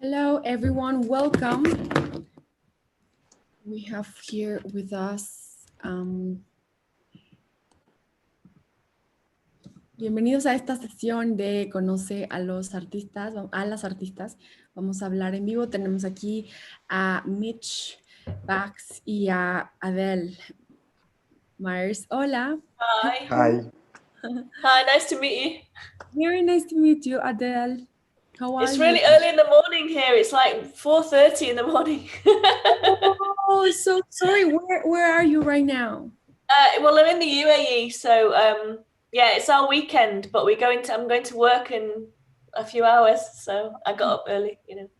Hello, everyone. Welcome. We have here with us. Bienvenidos a esta sesión de Conoce a los artistas, a las artistas. Vamos a hablar en vivo. Tenemos aquí a Mitch, Bax y a Adele Myers. Hola. Hi. Hi. Hi, nice to meet you. Very nice to meet you, Adele. How are you? It's really early in the morning here. It's like 4:30 in the morning. Oh, so sorry. Where are you right now? Well, I'm in the UAE, so yeah, it's our weekend, but I'm going to work in a few hours, so I got up early,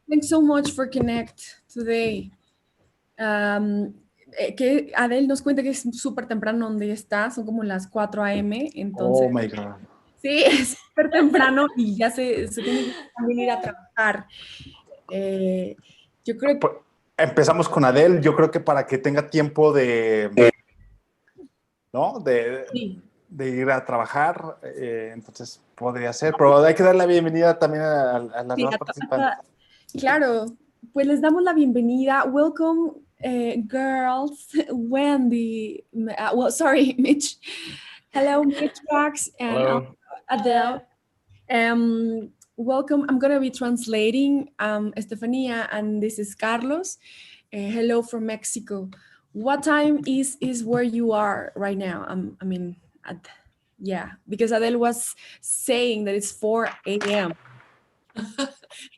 Thanks so much for connect today. Que Adele nos cuenta que es súper temprano donde está, son como las 4 a.m., entonces... Oh my God. Sí, es súper temprano y ya se tiene que también ir a trabajar. Yo creo que... Empezamos con Adele, yo creo que para que tenga tiempo ¿no? Sí. de ir a trabajar, entonces podría ser, pero hay que dar la bienvenida también a las Sí, demás participantes. Claro, pues les damos la bienvenida. Welcome, girls. Wendy, sorry, Mitch. Hello, Mitch, Max, and Hello. Adele. Welcome. I'm going to be translating Estefania, and this is Carlos. Hello from Mexico. What time is where you are right now? Yeah, because Adele was saying that it's 4 a.m.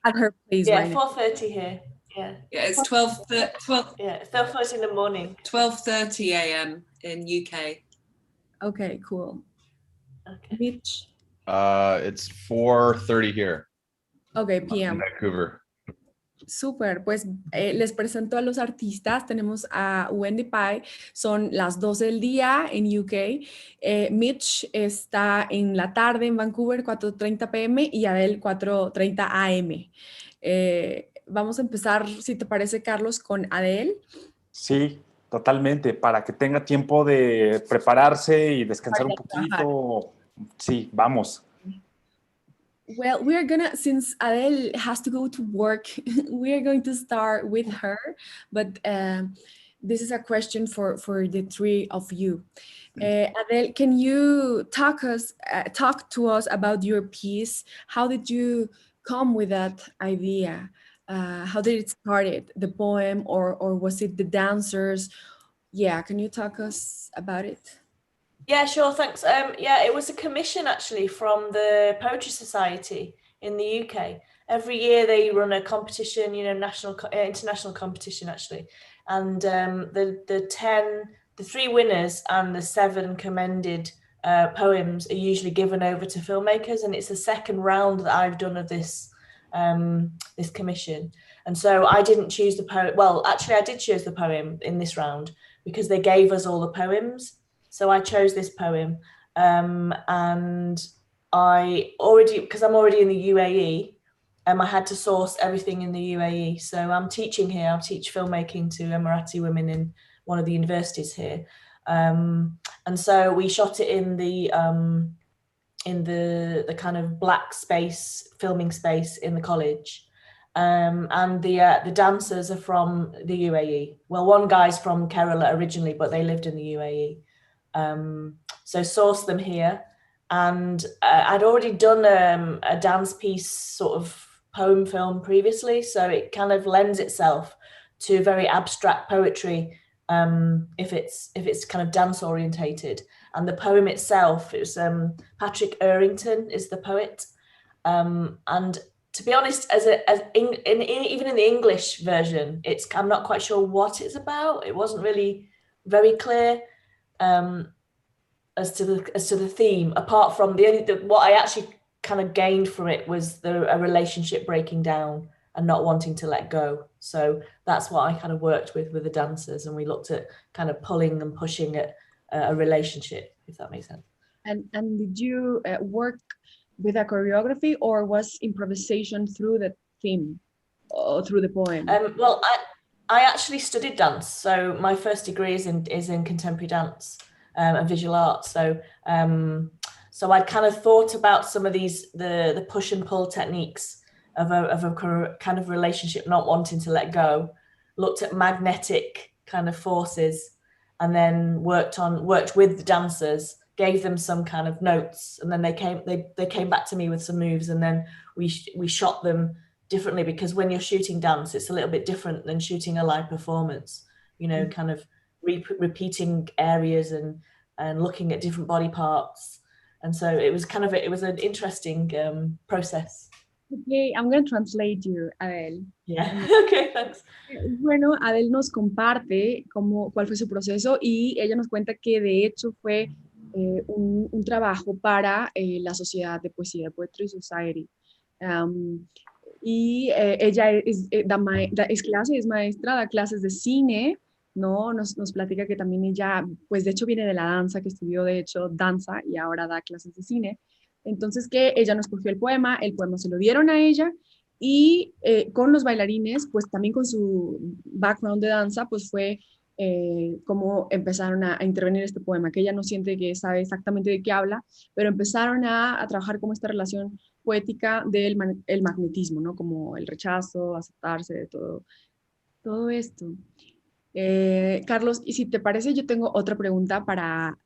at her place Yeah, right now. 4:30 here. Yeah, it's 12. Yeah, it's 12:30 in the morning. 12:30 a.m. in UK. Okay, cool. Okay. Mitch. It's 4:30 here. Okay, In p.m. Vancouver. Súper, pues les presento a los artistas. Tenemos a Wendy Pye, son las 12 del día en UK. Mitch está en la tarde en Vancouver, 4:30 p.m. y Adele 4:30 a.m. Vamos a empezar, si te parece, Carlos, con Adele. Sí, totalmente, para que tenga tiempo de prepararse y descansar un poquito. Sí, vamos. Well, since Adele has to go to work, we are going to start with her, but this is a question for the three of you. Adele, can you talk to us about your piece? How did you come with that idea? How did it started, the poem, or was it the dancers? Yeah, can you talk us about it? Yeah, sure, thanks. Yeah, it was a commission actually from the Poetry Society in the UK. Every year they run a competition, international competition actually. And the 3 winners and the 7 commended poems are usually given over to filmmakers, and it's the second round that I've done of this this commission. And so I didn't choose the poem. Well, actually I did choose the poem in this round because they gave us all the poems. So I chose this poem, and because I'm already in the UAE, I had to source everything in the UAE. So I'm teaching here. I teach filmmaking to Emirati women in one of the universities here, and so we shot it in the kind of black space, filming space in the college. And the dancers are from the UAE. Well, one guy's from Kerala originally, but they lived in the UAE. So sourced them here, and I'd already done a dance piece sort of poem film previously, so it kind of lends itself to very abstract poetry if it's kind of dance orientated. And the poem itself is Patrick Errington is the poet, and to be honest, even in the English version, I'm not quite sure what it's about. It wasn't really very clear. As to the theme, apart from what I actually kind of gained from it was a relationship breaking down and not wanting to let go. So that's what I kind of worked with the dancers, and we looked at kind of pulling and pushing at a relationship, if that makes sense. And did you work with a choreography, or was improvisation through the theme or through the poem? Well, I actually studied dance, so my first degree is in contemporary dance and visual arts. So I'd kind of thought about some of these the push and pull techniques of a kind of relationship not wanting to let go, looked at magnetic kind of forces, and then worked with the dancers, gave them some kind of notes, and then they came back to me with some moves, and then we shot them differently, because when you're shooting dance, it's a little bit different than shooting a live performance, you know, kind of repeating areas and looking at different body parts. And so it was an interesting process. Okay, I'm going to translate you, Adele. Yeah. Okay, thanks. Bueno, Adele nos comparte cuál fue su proceso y ella nos cuenta que de hecho fue un trabajo para la Sociedad de Poesía, Poetry Society. Y ella es maestra, da clases de cine, ¿no? Nos platica que también ella, pues de hecho viene de la danza, que estudió de hecho danza y ahora da clases de cine. Entonces que ella no escogió el poema se lo dieron a ella y con los bailarines, pues también con su background de danza, pues fue como empezaron a intervenir este poema, que ella no siente que sabe exactamente de qué habla, pero empezaron a trabajar como esta relación poética del el magnetismo, ¿no? Como el rechazo, aceptarse, todo esto. Carlos, y si te parece, yo tengo otra pregunta para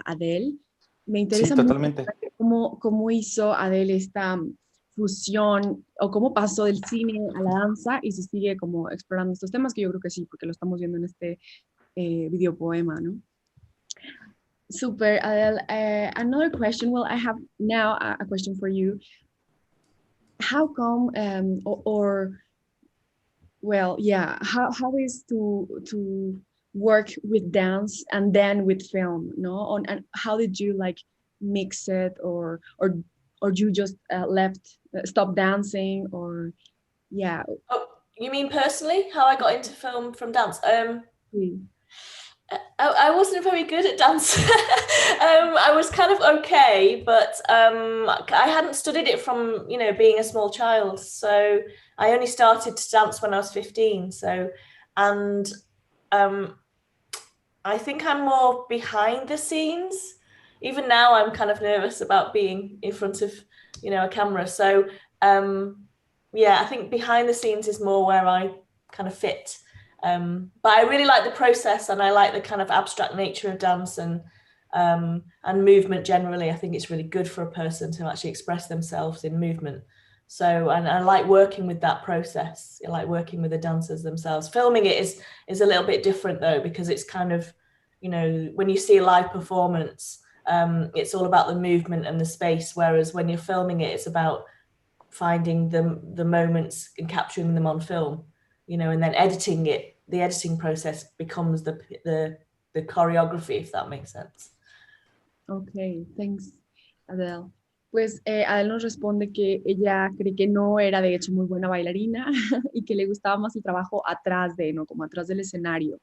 Adele. Me interesa Sí, mucho totalmente. cómo hizo Adele esta fusión o cómo pasó del cine a la danza y si sigue como explorando estos temas, que yo creo que sí, porque lo estamos viendo en este videopoema, ¿no? Super, Adele. Another question. Well, I have now a question for you. How come, well, yeah, how is to work with dance and then with film, no? And how did you like mix it, or you just stop dancing, or yeah? Oh, you mean personally, how I got into film from dance? I wasn't very good at dance. I was kind of okay, but I hadn't studied it from, you know, being a small child. So I only started to dance when I was 15. So, and I think I'm more behind the scenes. Even now, I'm kind of nervous about being in front of, you know, a camera. So, yeah, I think behind the scenes is more where I kind of fit. But I really like the process, and I like the kind of abstract nature of dance and movement generally. I think it's really good for a person to actually express themselves in movement. So, and I like working with that process. I like working with the dancers themselves. Filming it is a little bit different though, because it's kind of, you know, when you see a live performance, it's all about the movement and the space. Whereas when you're filming it, it's about finding the moments and capturing them on film, you know, and then editing it. The editing process becomes the choreography, if that makes sense. Okay, thanks, Adele. Pues Adele nos responde que ella cree que no era de hecho muy buena bailarina y que le gustaba más el trabajo atrás ¿no? Como atrás del escenario.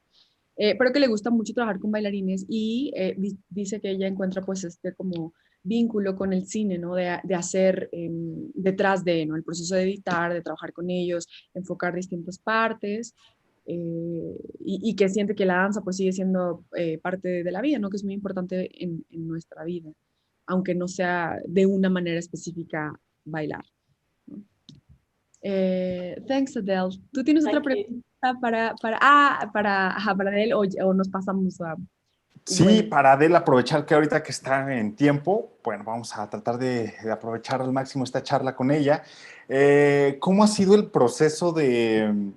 Pero que le gusta mucho trabajar con bailarines y dice que ella encuentra pues este como vínculo con el cine, ¿no? De hacer detrás ¿no? El proceso de editar, de trabajar con ellos, enfocar distintas partes. Y que siente que la danza pues sigue siendo parte de la vida, ¿no? Que es muy importante en nuestra vida, aunque no sea de una manera específica bailar, ¿no? Thanks, Adele. ¿Tú tienes otra pregunta para Adele o nos pasamos a... Sí, Bueno. para Adele aprovechar que ahorita que está en tiempo, bueno, vamos a tratar de aprovechar al máximo esta charla con ella. ¿Cómo ha sido el proceso de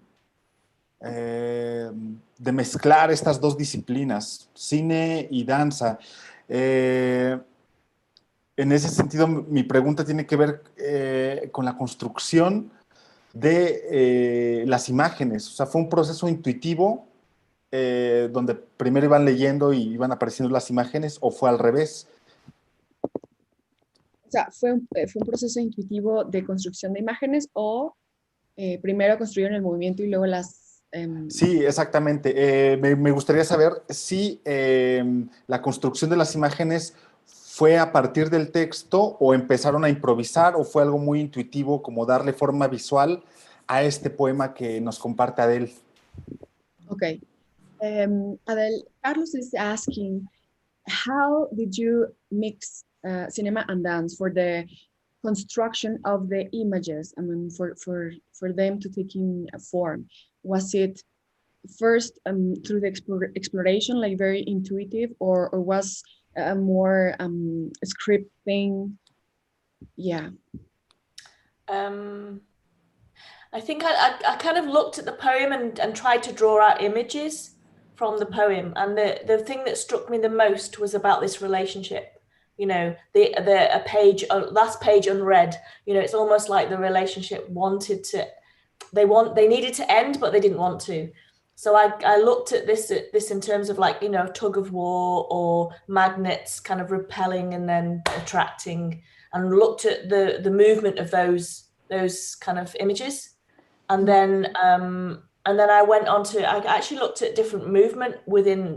mezclar estas dos disciplinas, cine y danza? En ese sentido, mi pregunta tiene que ver con la construcción de las imágenes. O sea, ¿fue un proceso intuitivo donde primero iban leyendo y iban apareciendo las imágenes, o fue al revés? O sea, ¿fue un proceso intuitivo de construcción de imágenes o primero construyeron el movimiento y luego las... Sí, exactamente. Me gustaría saber si la construcción de las imágenes fue a partir del texto o empezaron a improvisar, o fue algo muy intuitivo como darle forma visual a este poema que nos comparte Adele. Okay. Adele, Carlos is asking, how did you mix cinema and dance for the construction of the images, I mean, for them to take in a form? Was it first through the exploration, like very intuitive, or was a more script thing? Yeah. I think I kind of looked at the poem and tried to draw out images from the poem, and the thing that struck me the most was about this relationship. You know, the last page unread. You know, it's almost like the relationship wanted to, they needed to end, but they didn't want to. So I looked at this in terms of, like, you know, tug of war or magnets kind of repelling and then attracting, and looked at the movement of those kind of images. And then I went on to, I actually looked at different movement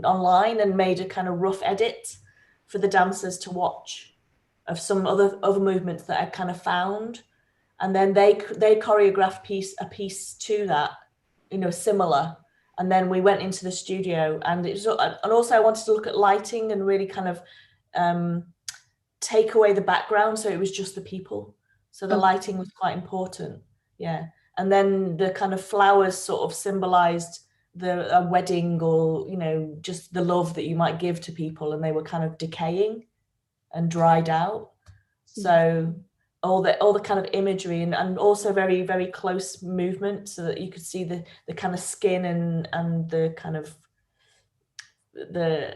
online and made a kind of rough edit for the dancers to watch of some other movements that I kind of found. And then they choreographed a piece to that, you know, similar. And then we went into the studio, and also I wanted to look at lighting and really kind of take away the background, so it was just the people. So the lighting was quite important, yeah. And then the kind of flowers sort of symbolized a wedding, or, you know, just the love that you might give to people, and they were kind of decaying and dried out. So all the kind of imagery and also very, very close movement, so that you could see the kind of skin and the kind of the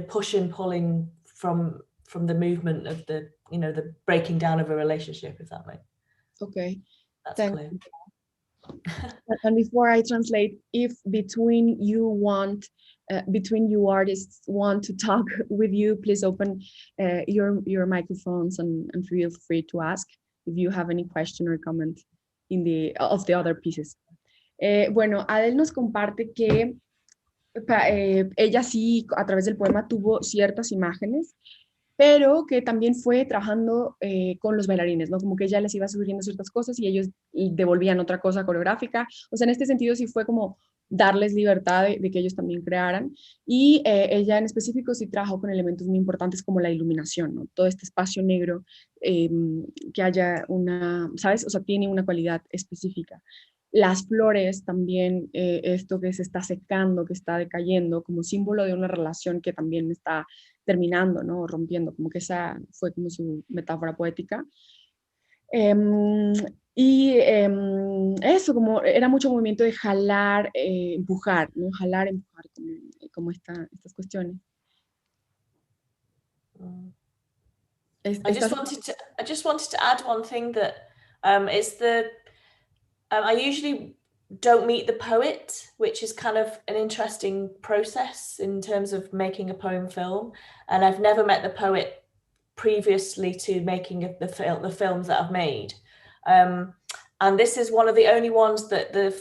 push and pulling from the movement of the, you know, the breaking down of a relationship, if that makes. Okay. That's Thank clear. And before I translate, if between you artists want to talk with you, please open your microphones and feel free to ask if you have any question or comment of the other pieces. Bueno, Adele nos comparte que ella sí, a través del poema, tuvo ciertas imágenes, pero que también fue trabajando con los bailarines, ¿no? Como que ella les iba sugiriendo ciertas cosas y ellos devolvían otra cosa coreográfica. O sea, en este sentido sí fue como darles libertad de que ellos también crearan. Y ella en específico sí trabajó con elementos muy importantes como la iluminación, ¿no? Todo este espacio negro, que haya una, ¿sabes? O sea, tiene una cualidad específica. Las flores también, esto que se está secando, que está decayendo, como símbolo de una relación que también está terminando, ¿no? Rompiendo, como que esa fue como su metáfora poética. Eso, como era mucho movimiento de jalar, empujar, ¿no? Jalar, empujar, como estas cuestiones. I just wanted to add one thing, that I usually don't meet the poet, which is kind of an interesting process in terms of making a poem film. And I've never met the poet previously to making the films that I've made. And this is one of the only ones that the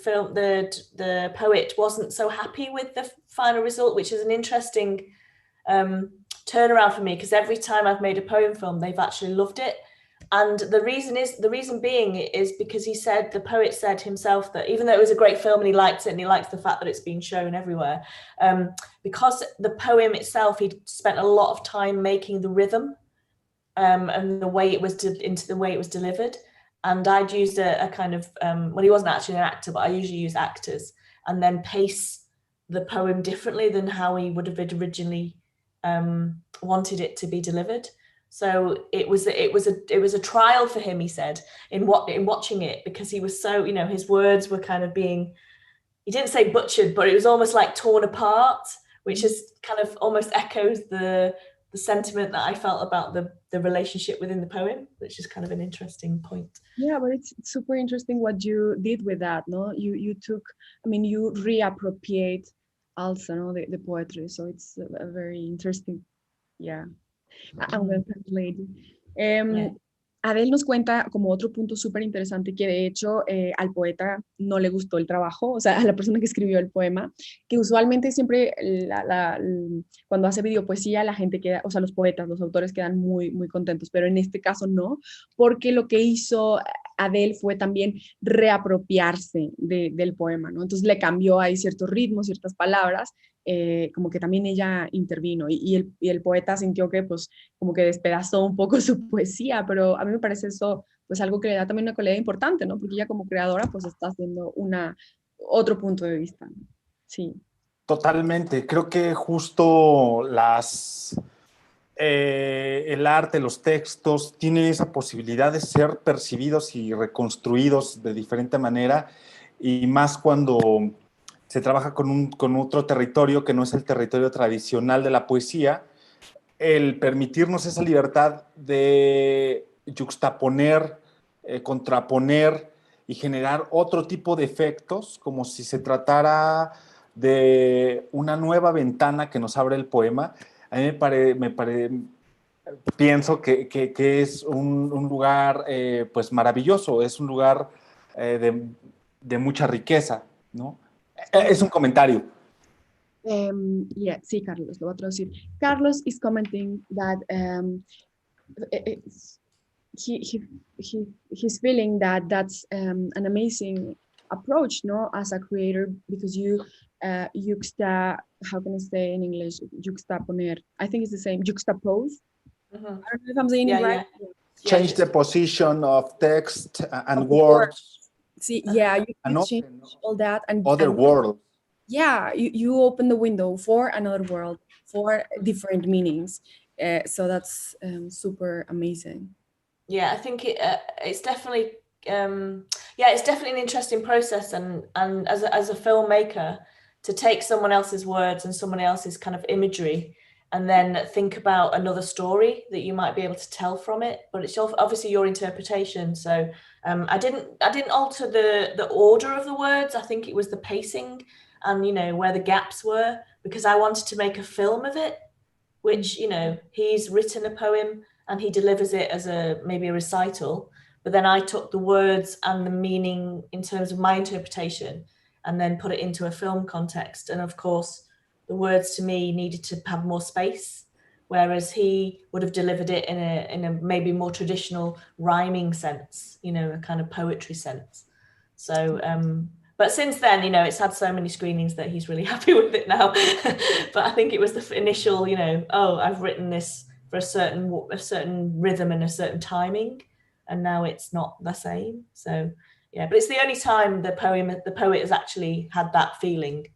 poet wasn't so happy with the final result, which is an interesting turnaround for me, because every time I've made a poem film, they've actually loved it. And the reason being is because the poet said himself that even though it was a great film and he liked it, and he likes the fact that it's been shown everywhere, because the poem itself, he'd spent a lot of time making the rhythm and the way it was delivered. And I'd used a kind of, well, he wasn't actually an actor, but I usually use actors, and then pace the poem differently than how he would have originally wanted it to be delivered. So it was a trial for him, he said, in watching it, because he was so, you know, his words were kind of being, he didn't say butchered, but it was almost like torn apart, which is kind of almost echoes the sentiment that I felt about the relationship within the poem, which is kind of an interesting point. Yeah, but it's super interesting what you did with that, no? You took, I mean, you reappropriate also, no, the poetry, so it's a very interesting, yeah. I'm going to translate. Yeah. Adele nos cuenta como otro punto súper interesante que de hecho al poeta no le gustó el trabajo, o sea, a la persona que escribió el poema, que usualmente siempre cuando hace videopoesía la gente queda, o sea, los poetas, los autores quedan muy, muy contentos, pero en este caso no, porque lo que hizo Adele fue también reapropiarse del poema, ¿no? Entonces le cambió ahí ciertos ritmos, ciertas palabras, como que también ella intervino y el poeta sintió que pues como que despedazó un poco su poesía, pero a mí me parece eso pues algo que le da también una calidad importante, ¿no? Porque ella como creadora pues está haciendo otro punto de vista, ¿no? Sí. Totalmente. Creo que justo el arte, los textos, tienen esa posibilidad de ser percibidos y reconstruidos de diferente manera, y más cuando se trabaja con otro territorio que no es el territorio tradicional de la poesía, el permitirnos esa libertad de yuxtaponer, contraponer y generar otro tipo de efectos, como si se tratara de una nueva ventana que nos abre el poema. A mí pienso que es un lugar pues maravilloso, es un lugar de mucha riqueza, ¿no? Es un comentario. Yeah, sí, Carlos, lo voy a traducir. Carlos is commenting that he's feeling that that's an amazing approach, no, as a creator, because you how can I say in English, juxtaponer, I think it's the same, juxtapose. Mm-hmm. I don't know if I'm saying it right. Yeah. Change the position of text and words. See, yeah, you change all that and other world. Yeah, you open the window for another world, for different meanings. So that's super amazing. Yeah, I think it's definitely it's definitely an interesting process, and as a filmmaker, to take someone else's words and someone else's kind of imagery and then think about another story that you might be able to tell from it, but it's obviously your interpretation. So I didn't alter the order of the words. I think it was the pacing and, you know, where the gaps were, because I wanted to make a film of it, which, you know, he's written a poem and he delivers it as maybe a recital, but then I took the words and the meaning in terms of my interpretation and then put it into a film context. And of course, the words to me needed to have more space, whereas he would have delivered it in a maybe more traditional rhyming sense, you know, a kind of poetry sense. So, but since then, you know, it's had so many screenings that he's really happy with it now. But I think it was the initial, you know, oh, I've written this for a certain rhythm and a certain timing, and now it's not the same. So yeah, but it's the only time the poet has actually had that feeling.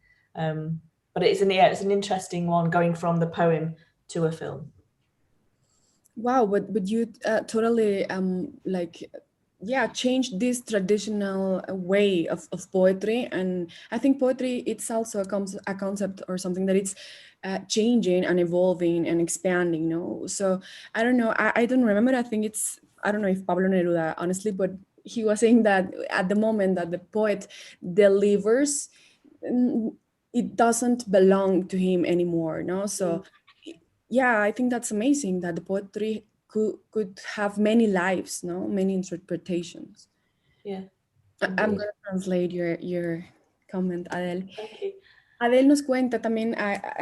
But it's an interesting one, going from the poem to a film. Wow, but you totally change this traditional way of poetry, and I think poetry it's also a concept or something that it's changing and evolving and expanding, no? So I don't know, I don't remember, I don't know if Pablo Neruda, honestly, but he was saying that at the moment that the poet delivers, it doesn't belong to him anymore, no? So yeah, I think that's amazing that the poetry could have many lives, no, many interpretations. Yeah, I'm going to translate your comment, Adele. thank you. Adele nos cuenta también a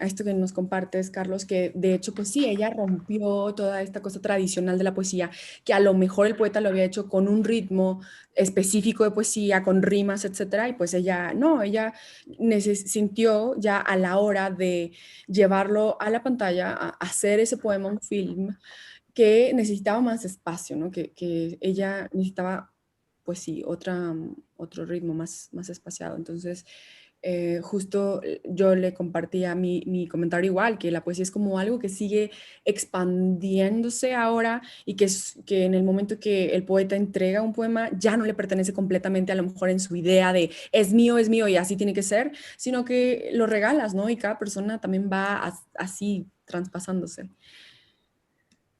esto que nos compartes, Carlos, que de hecho, pues sí, ella rompió toda esta cosa tradicional de la poesía, que a lo mejor el poeta lo había hecho con un ritmo específico de poesía, con rimas, etcétera, y pues ella sintió ya a la hora de llevarlo a la pantalla, a hacer ese poema, un film, que necesitaba más espacio, ¿no? Que ella necesitaba, pues sí, otro ritmo más espaciado. Entonces, justo yo le compartía mi comentario igual, que la poesía es como algo que sigue expandiéndose ahora y que en el momento que el poeta entrega un poema ya no le pertenece completamente a lo mejor en su idea de es mío y así tiene que ser, sino que lo regalas, ¿no? Y cada persona también va así traspasándose.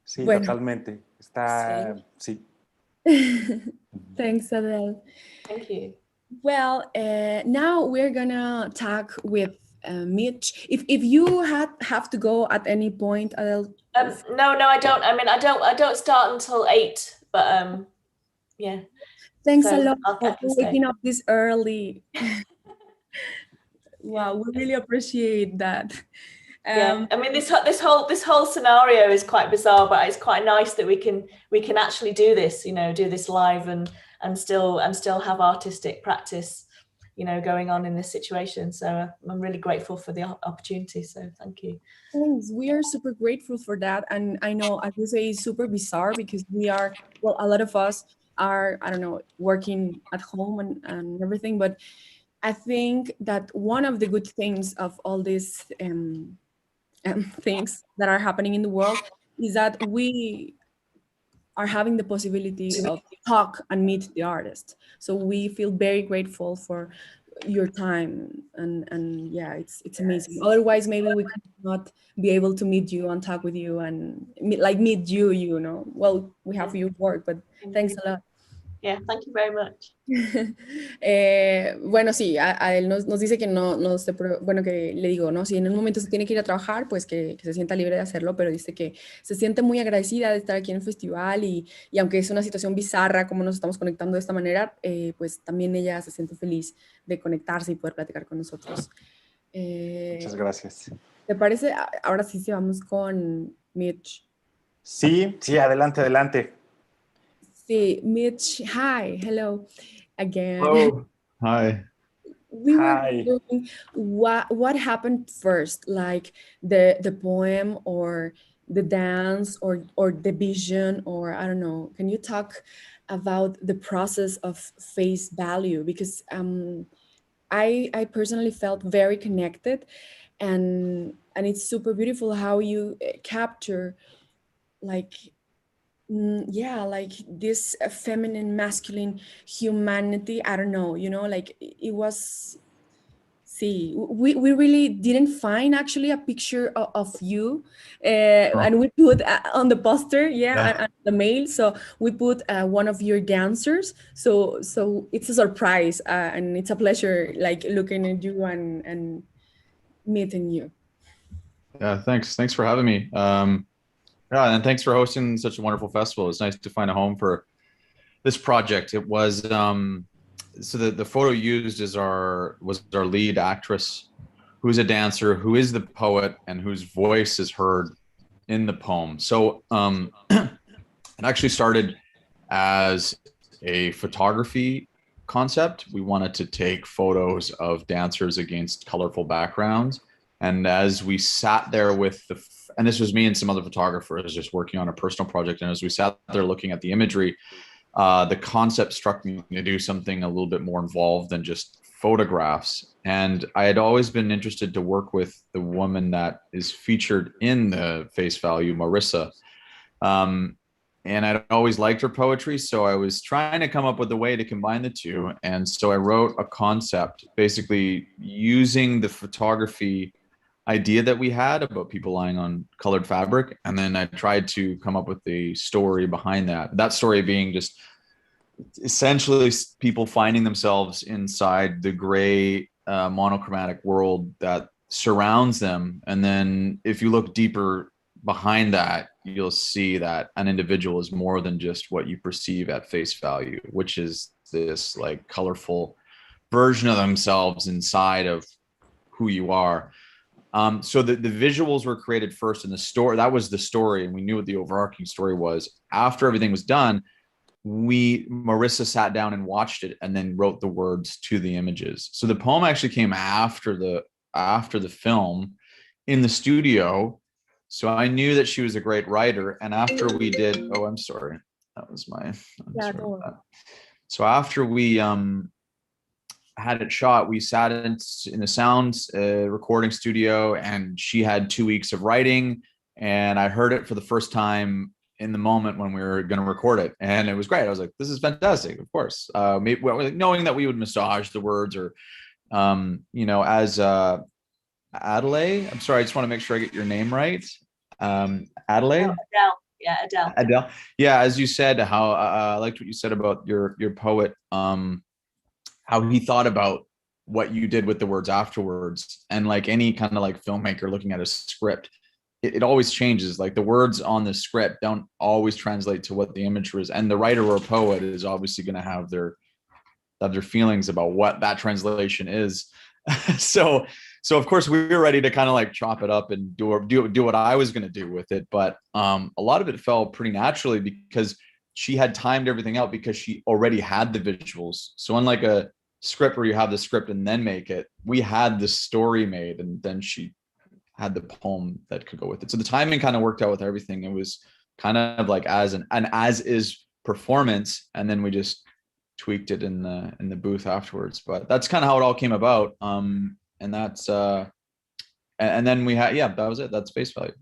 Sí, bueno. Totalmente. Está, sí. Thanks, Adele. Thank you. Well, now we're gonna talk with Mitch. If you have to go at any point, Adele. No, I don't. I mean, I don't start until 8. But yeah. Thanks a lot for waking up this early. Wow, we really appreciate that. Yeah, I mean, this whole scenario is quite bizarre, but it's quite nice that we can actually do this, you know, do this live and still have artistic practice. going on in this situation. So I'm really grateful for the opportunity. So thank you. Thanks. We are super grateful for that. And I know, as you say, it's super bizarre because we are, well, a lot of us are, I don't know, working at home and everything. But I think that one of the good things of all these things that are happening in the world is that we are having the possibility of talk and meet the artist. So we feel very grateful for your time, and yeah, it's amazing. Otherwise, maybe we could not be able to meet you and talk with you and meet you. Well, we have your work, but thanks a lot. Yeah, thank you very much. Bueno, sí, a él nos dice que no se, bueno, que le digo, ¿no? Si en un momento se tiene que ir a trabajar, pues que se sienta libre de hacerlo, pero dice que se siente muy agradecida de estar aquí en el festival y aunque es una situación bizarra como nos estamos conectando de esta manera, pues también ella se siente feliz de conectarse y poder platicar con nosotros. Muchas gracias. ¿Te parece? Ahora sí, vamos con Mitch. Sí, adelante. Sí, Mitch, hi, hello again. Hello. Hi. We were wondering what happened first, like the poem or the dance or the vision, or I don't know. Can you talk about the process of face value? Because I personally felt very connected, and it's super beautiful how you capture like like this feminine masculine humanity. I don't know, like it was, see, we really didn't find actually a picture of you, and we put on the poster, and the mail, so we put one of your dancers, so it's a surprise, and it's a pleasure like looking at you and meeting you. Yeah, thanks for having me. Yeah, and thanks for hosting such a wonderful festival. It's nice to find a home for this project. It was so the photo used was our lead actress, who's a dancer, who is the poet, and whose voice is heard in the poem. So it actually started as a photography concept. We wanted to take photos of dancers against colorful backgrounds. And as we sat there and this was me and some other photographers just working on a personal project. And as we sat there looking at the imagery, the concept struck me to do something a little bit more involved than just photographs. And I had always been interested to work with the woman that is featured in the face value, Marissa. And I'd always liked her poetry. So I was trying to come up with a way to combine the two. And so I wrote a concept basically using the photography idea that we had about people lying on colored fabric. And then I tried to come up with the story behind that. That story being just essentially people finding themselves inside the gray monochromatic world that surrounds them. And then if you look deeper behind that, you'll see that an individual is more than just what you perceive at face value, which is this like colorful version of themselves inside of who you are. So the visuals were created first in the story. That was the story. And we knew what the overarching story was. After everything was done, Marissa sat down and watched it and then wrote the words to the images. So the poem actually came after the film in the studio. So I knew that she was a great writer. And after we did, I'm sorry. That was so after we had it shot, we sat in a sound recording studio, and she had 2 weeks of writing, and I heard it for the first time in the moment when we were going to record it, and it was great. I was like, this is fantastic, of course. Maybe, knowing that we would massage the words, or as Adelaide, I'm sorry, I just want to make sure I get your name right. Adelaide? Adele. Yeah, as you said, how I liked what you said about your poet, how he thought about what you did with the words afterwards. And like any kind of like filmmaker looking at a script, it always changes. Like the words on the script don't always translate to what the image was. And the writer or poet is obviously going to have their feelings about what that translation is. So of course we were ready to kind of like chop it up and do what I was going to do with it. But a lot of it fell pretty naturally because she had timed everything out, because she already had the visuals. So unlike a script where you have the script and then make it. We had the story made, and then she had the poem that could go with it. So the timing kind of worked out with everything. It was kind of like as an as is performance, and then we just tweaked it in the booth afterwards. But that's kind of how it all came about. And that's and then we had, yeah, that was it. That's face value.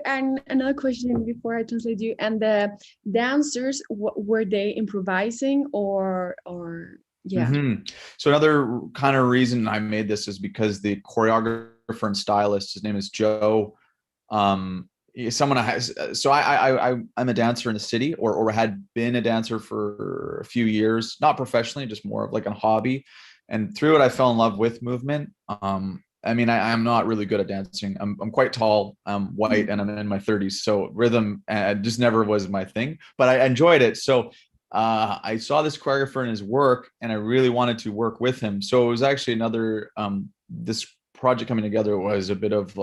And another question before I translate you. And the dancers, were they improvising or yeah? Mm-hmm. So another kind of reason I made this is because the choreographer and stylist, his name is Joe. Someone I'm a dancer in the city, or had been a dancer for a few years, not professionally, just more of like a hobby. And through it, I fell in love with movement. I mean, I'm not really good at dancing. I'm quite tall, I'm white, and I'm in my 30s. So rhythm just never was my thing, but I enjoyed it. So I saw this choreographer in his work, and I really wanted to work with him. So it was actually another, this project coming together was a bit of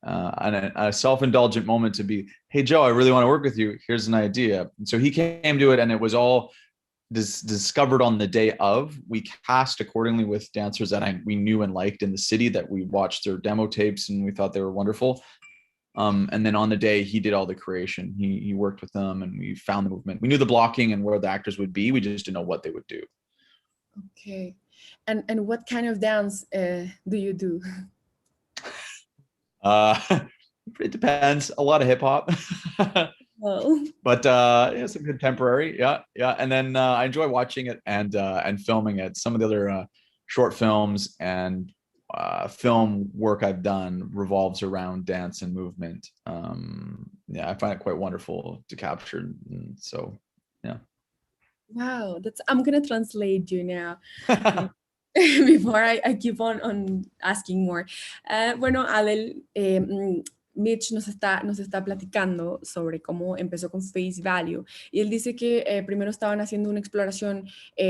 a self-indulgent moment to be, hey, Joe, I really want to work with you. Here's an idea. And so he came to it, and it was all discovered on the day of. We cast accordingly with dancers that we knew and liked in the city, that we watched their demo tapes and we thought they were wonderful. And then on the day, he did all the creation. He worked with them, and we found the movement. We knew the blocking and where the actors would be. We just didn't know what they would do. Okay. And what kind of dance do you do? It depends. A lot of hip hop. Well, but yeah, some contemporary. Yeah. And then I enjoy watching it and filming it. Some of the other short films and film work I've done revolves around dance and movement. Yeah, I find it quite wonderful to capture. And so, yeah. wow, I'm gonna translate you now. Before I keep on asking more. Bueno, Adel, Mitch nos está platicando sobre cómo empezó con Face Value, y él dice que primero estaban haciendo una exploración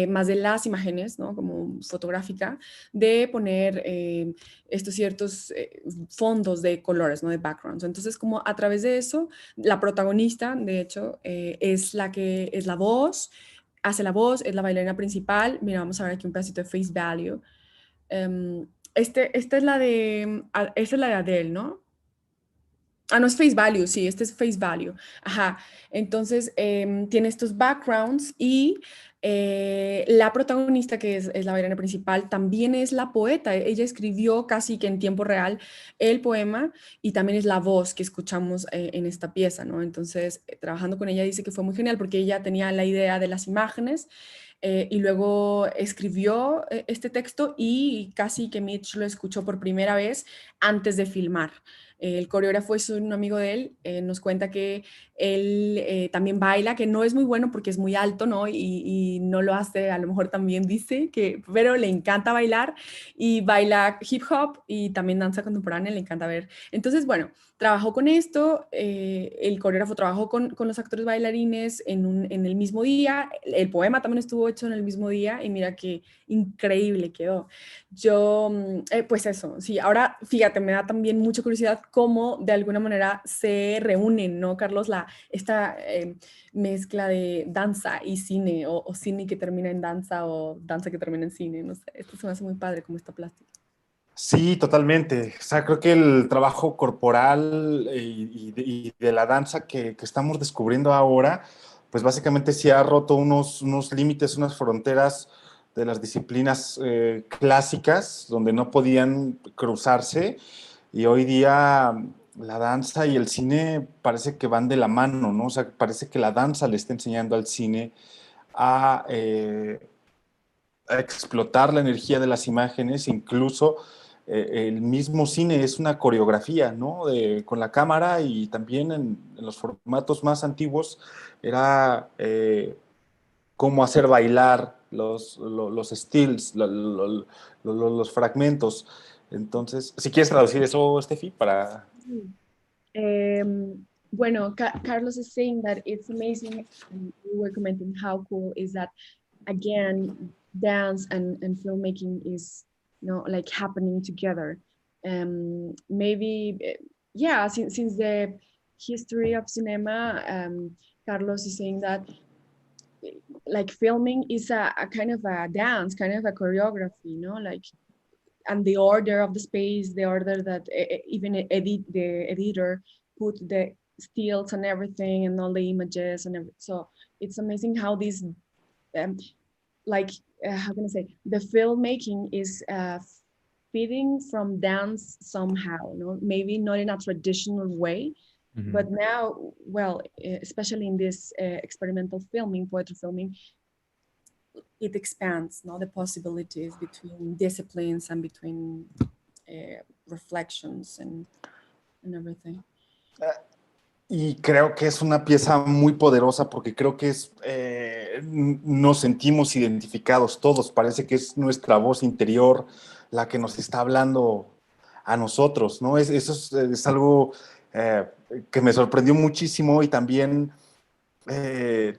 más de las imágenes, ¿no? Como fotográfica, de poner estos ciertos fondos de colores, ¿no? De backgrounds. Entonces, como a través de eso, la protagonista, de hecho, es la que es la voz, hace la voz, es la bailarina principal. Mira, vamos a ver aquí un pedacito de Face Value. Esta es la de Adele, ¿no? Ah, no, es Face Value, sí, este es Face Value. Ajá, entonces tiene estos backgrounds, y la protagonista, que es la bailarina principal, también es la poeta. Ella escribió casi que en tiempo real el poema, y también es la voz que escuchamos en esta pieza, ¿no? Entonces, trabajando con ella, dice que fue muy genial porque ella tenía la idea de las imágenes, y luego escribió este texto, y casi que Mitch lo escuchó por primera vez antes de filmar. El coreógrafo es un amigo de él, nos cuenta que él también baila, que no es muy bueno porque es muy alto, ¿no? Y no lo hace, a lo mejor también dice, pero le encanta bailar, y baila hip hop y también danza contemporánea, le encanta ver. Entonces, bueno, trabajó con esto, el coreógrafo trabajó con los actores bailarines en el mismo día, el poema también estuvo hecho en el mismo día, y mira qué increíble quedó. Yo, pues eso, sí, ahora fíjate, me da también mucha curiosidad cómo de alguna manera se reúnen, ¿no, Carlos? Esta mezcla de danza y cine, o cine que termina en danza, o danza que termina en cine, no sé, esto se me hace muy padre como esta plástica. Sí, totalmente. O sea, creo que el trabajo corporal y de la danza que estamos descubriendo ahora, pues básicamente sí ha roto unos límites, unas fronteras de las disciplinas clásicas, donde no podían cruzarse, y hoy día la danza y el cine parece que van de la mano, ¿no? O sea, parece que la danza le está enseñando al cine a explotar la energía de las imágenes. Incluso el mismo cine es una coreografía, ¿no? Con la cámara, y también en los formatos más antiguos era cómo hacer bailar los stills, los fragmentos. Entonces, si quieres traducir eso, Steffi, para... Bueno, Carlos is saying that it's amazing, and we were commenting how cool is that, again, dance and filmmaking is, you know, like happening together. Maybe, yeah, since the history of cinema, Carlos is saying that like filming is a kind of a dance, kind of a choreography, you know, like, and the order of the space, the order that even the editor put the stills and everything and all the images and everything. So it's amazing how this, like, how can I say, the filmmaking is feeding from dance somehow, you know? Maybe not in a traditional way, but now, well, especially in this experimental filming, poetry filming, it expands, no, the possibilities between disciplines and between reflections and everything. Y creo que es una pieza muy poderosa porque creo que nos sentimos identificados todos. Parece que es nuestra voz interior la que nos está hablando a nosotros, ¿no? Eso es algo que me sorprendió muchísimo, y también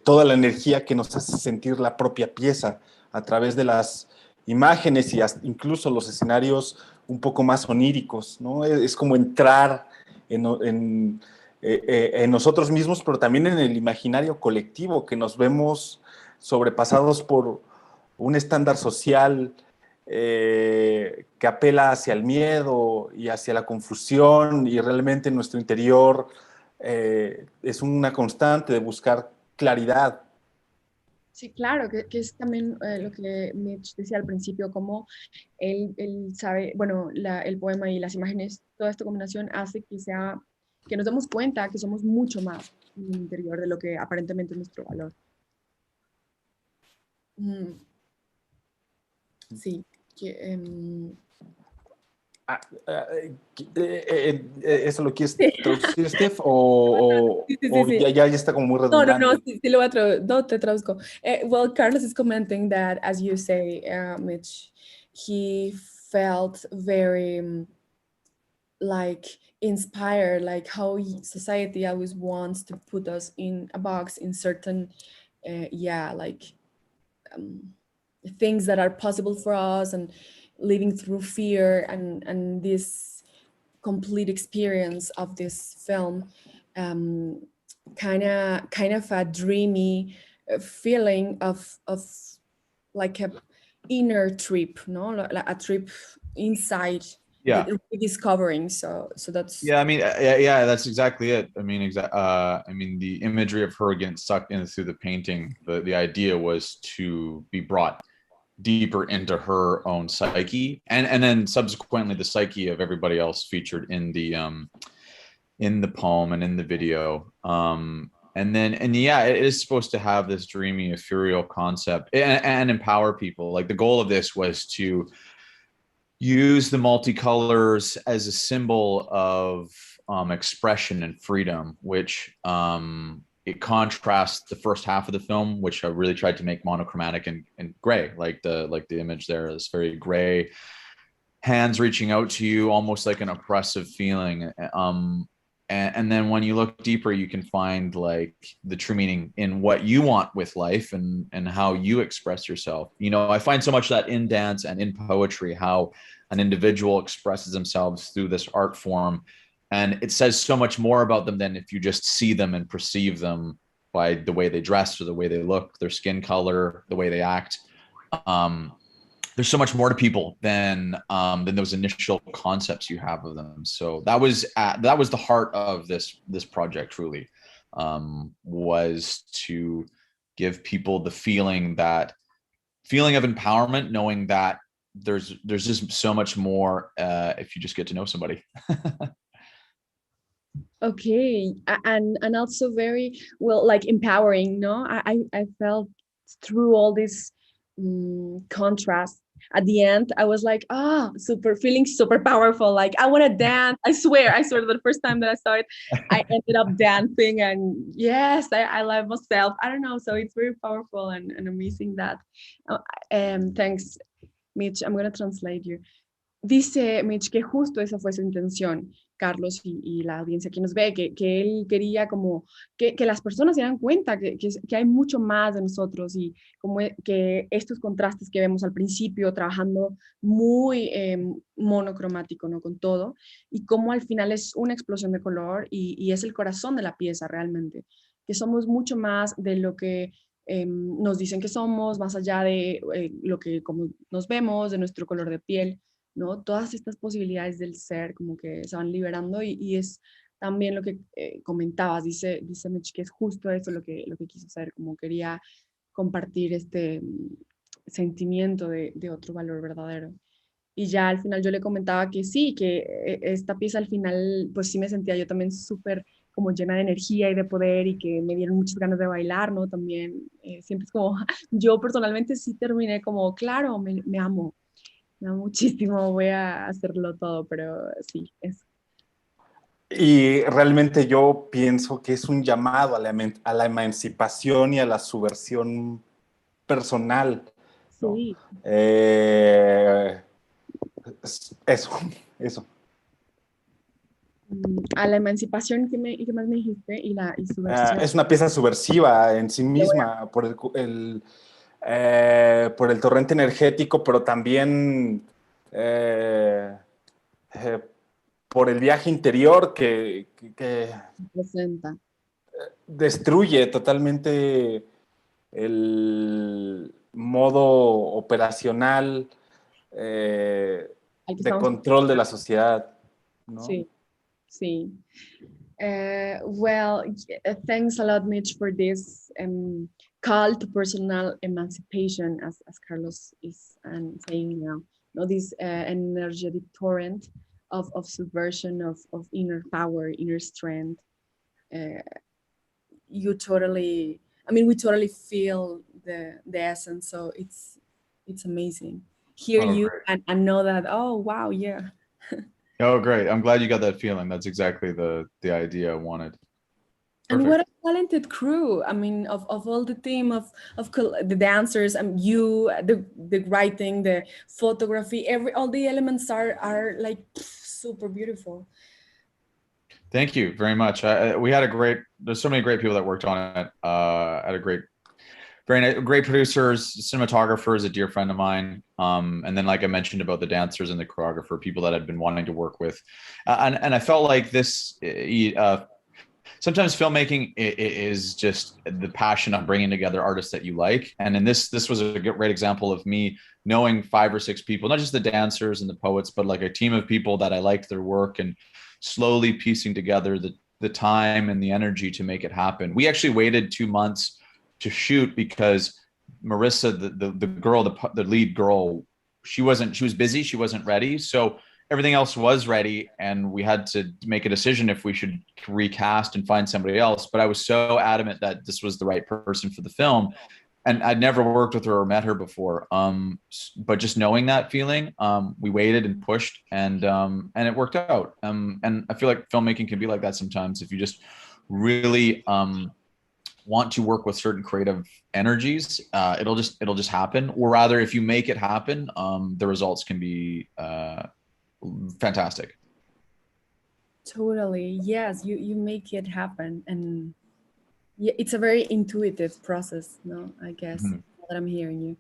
toda la energía que nos hace sentir la propia pieza a través de las imágenes y incluso los escenarios un poco más oníricos, ¿no? Es como entrar en nosotros mismos, pero también en el imaginario colectivo, que nos vemos sobrepasados por un estándar social que apela hacia el miedo y hacia la confusión, y realmente en nuestro interior es una constante de buscar claridad. Sí, claro, que es también lo que Mitch decía al principio, como él sabe, bueno, el poema y las imágenes, toda esta combinación hace que nos demos cuenta que somos mucho más en el interior de lo que aparentemente es nuestro valor. Sí, ¿Eso lo quieres traducir, Steph? ¿O sí. ya está como muy redundante? No, sí lo voy a no te traduzco. Well, Carlos is commenting that, as you say, Mitch, he felt very like inspired, like how society always wants to put us in a box in certain, things that are possible for us, and living through fear, and this complete experience of this film, kind of a dreamy feeling of like a inner trip, no, like a trip inside. Yeah, discovering. So that's, yeah, I mean, yeah, that's exactly it. I mean, I mean, the imagery of her getting sucked in through the painting, the idea was to be brought deeper into her own psyche, and then subsequently the psyche of everybody else featured in the poem and in the video. And yeah, it is supposed to have this dreamy, ethereal concept and empower people. Like, the goal of this was to use the multicolors as a symbol of expression and freedom, which it contrasts the first half of the film, which I really tried to make monochromatic and gray, like the image there is very gray, hands reaching out to you, almost like an oppressive feeling. And then when you look deeper, you can find like the true meaning in what you want with life, and how you express yourself. You know, I find so much that in dance and in poetry, how an individual expresses themselves through this art form, and it says so much more about them than if you just see them and perceive them by the way they dress or the way they look, their skin color, the way they act. There's so much more to people than those initial concepts you have of them. So that was the heart of this project. Truly, was to give people the feeling of empowerment, knowing that there's just so much more if you just get to know somebody. Okay, and also very well, like, empowering. No, I felt through all this contrast. At the end, I was like, feeling super powerful. Like, I want to dance. I swear, the first time that I saw it, I ended up dancing, and yes, I love myself. I don't know. So it's very powerful and amazing that. Thanks, Mitch. I'm going to translate you. Dice Mitch que justo esa fue su intención, Carlos, y la audiencia que nos ve, que él quería como que las personas se dan cuenta que hay mucho más de nosotros, y como que estos contrastes que vemos al principio, trabajando muy monocromático, ¿no? Con todo, y cómo al final es una explosión de color, y es el corazón de la pieza realmente, que somos mucho más de lo que nos dicen que somos, más allá de lo que como nos vemos, de nuestro color de piel, ¿no? Todas estas posibilidades del ser como que se van liberando y es también lo que comentabas, dice Mitch, que es justo eso lo que quiso hacer, como quería compartir este sentimiento de otro valor verdadero. Y ya al final yo le comentaba que sí, que esta pieza al final, pues sí me sentía yo también súper como llena de energía y de poder y que me dieron muchas ganas de bailar, ¿no? También siempre es como, yo personalmente sí terminé como, claro, me amo muchísimo, voy a hacerlo todo, pero sí, es. Y realmente yo pienso que es un llamado a la emancipación y a la subversión personal, ¿no? Sí, Eh, eso, eso. A la emancipación ¿qué más me dijiste? Y su versión. Es una pieza subversiva en sí misma por el torrente energético, pero también eh, eh, por el viaje interior que Presenta. destruye totalmente el modo operacional Al que de estamos. control de la sociedad, ¿no? Sí, sí. Well, thanks a lot, Mitch, for this call to personal emancipation, as Carlos is saying now. No, this energetic torrent of subversion of inner power, inner strength. Uh, you totally, I mean, we totally feel the essence. So it's amazing. Hear Oh, you great. and know that. Oh wow, yeah. Oh, great. I'm glad you got that feeling. That's exactly the idea I wanted. And what Perfect. a talented crew! I mean, of all the team the dancers, you, the writing, the photography, all the elements are like super beautiful. Thank you very much. We had there's so many great people that worked on it. Had a great producers, cinematographers, a dear friend of mine. And then, like I mentioned about the dancers and the choreographer, people that I'd been wanting to work with. And I felt like this, sometimes filmmaking is just the passion of bringing together artists that you like. And in this was a great example of me knowing 5 or 6 people, not just the dancers and the poets, but like a team of people that I liked their work and slowly piecing together the time and the energy to make it happen. We actually waited 2 months to shoot because Marissa, the girl, the lead girl, she was busy, she wasn't ready. So everything else was ready, and we had to make a decision if we should recast and find somebody else. But I was so adamant that this was the right person for the film, and I'd never worked with her or met her before. But just knowing that feeling, we waited and pushed, and it worked out. And I feel like filmmaking can be like that sometimes if you just really want to work with certain creative energies. It'll just happen. Or rather, if you make it happen, the results can be fantastic. Totally, yes. You make it happen, and yeah, it's a very intuitive process, no? I guess that I'm hearing you.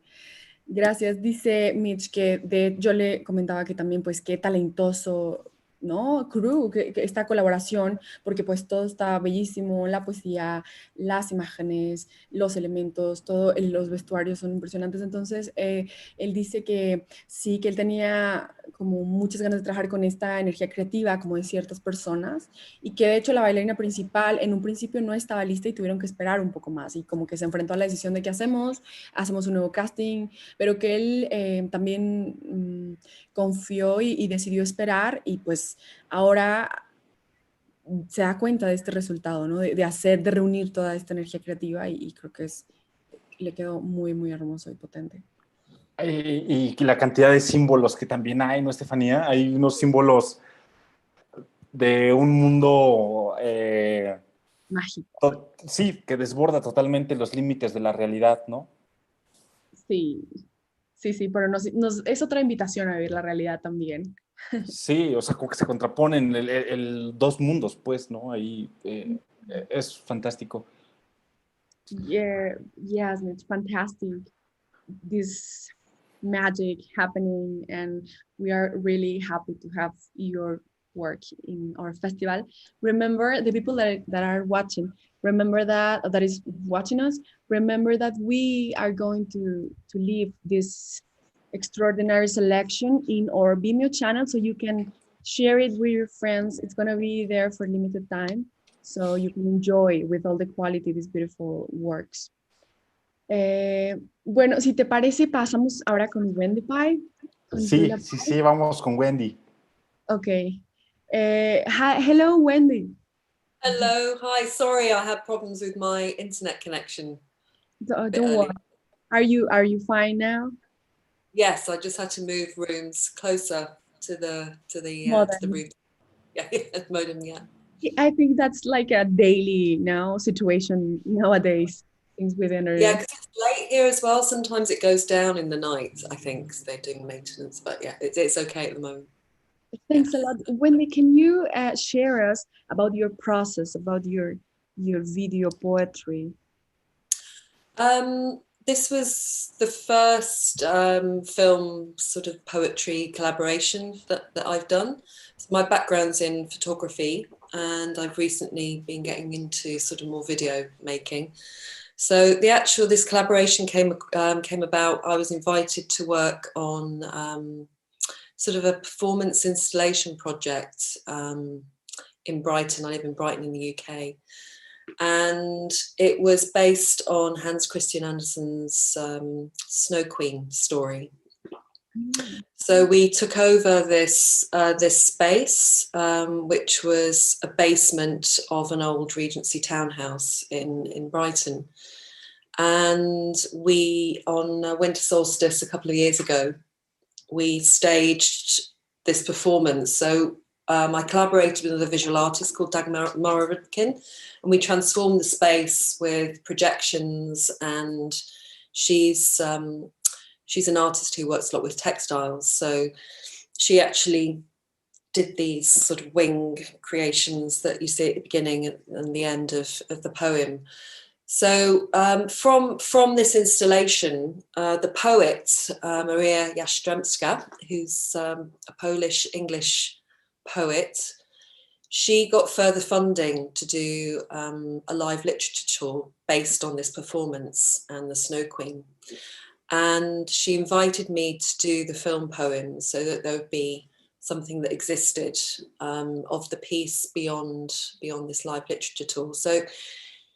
Gracias. Dice Mitch que yo le comentaba que también pues qué talentoso, ¿no? Crew, que esta colaboración, porque pues todo está bellísimo, la poesía, las imágenes, los elementos, los vestuarios son impresionantes. Entonces, él dice que sí, que él tenía como muchas ganas de trabajar con esta energía creativa, como de ciertas personas, y que de hecho la bailarina principal en un principio no estaba lista y tuvieron que esperar un poco más, y como que se enfrentó a la decisión de qué hacemos un nuevo casting, pero que él también confió y decidió esperar, y pues ahora se da cuenta de este resultado, ¿no? De reunir toda esta energía creativa, y creo que le quedó muy, muy hermoso y potente. Y la cantidad de símbolos que también hay, ¿no, Estefanía? Hay unos símbolos de un mundo mágico. Sí, que desborda totalmente los límites de la realidad, ¿no? Sí, pero es otra invitación a vivir la realidad también. Sí, o sea, como que se contraponen dos mundos, pues, ¿no? Ahí es fantástico. Yeah, yes, it's fantastic. This magic happening, and we are really happy to have your work in our festival. Remember, the people that are watching, remember that is watching us, remember that we are going to leave this extraordinary selection in our Vimeo channel, so you can share it with your friends. It's going to be there for limited time, so you can enjoy with all the quality these beautiful works. Bueno, si te parece, pasamos ahora con Wendy Pie. Sí, vamos con Wendy. Okay. Hi, hello, Wendy. Hello, hi. Sorry, I had problems with my internet connection. Don't worry. Are you fine now? Yes, I just had to move rooms closer to the room. Yeah, modem. Yeah. I think that's like a daily situation nowadays. Things with internet. Yeah, because it's late here as well. Sometimes it goes down in the night. I think they're doing maintenance, but yeah, it's okay at the moment. Thanks a lot, Wendy. Can you share us about your process, about your video poetry? This was the first film sort of poetry collaboration that I've done. So my background's in photography, and I've recently been getting into sort of more video making. So this collaboration came about. I was invited to work on sort of a performance installation project in Brighton. I live in Brighton in the UK. And it was based on Hans Christian Andersen's Snow Queen story. So we took over this space, which was a basement of an old Regency townhouse in Brighton. And we, on winter solstice a couple of years ago, we staged this performance. So I collaborated with a visual artist called Dagmar Moravitkin, and we transformed the space with projections. And she's an artist who works a lot with textiles. So she actually did these sort of wing creations that you see at the beginning and the end of the poem. So from this installation, the poet, Maria Yashdrenska, who's a Polish-English poet, she got further funding to do a live literature tour based on this performance and the Snow Queen. And she invited me to do the film poems so that there would be something that existed of the piece beyond this live literature tour. So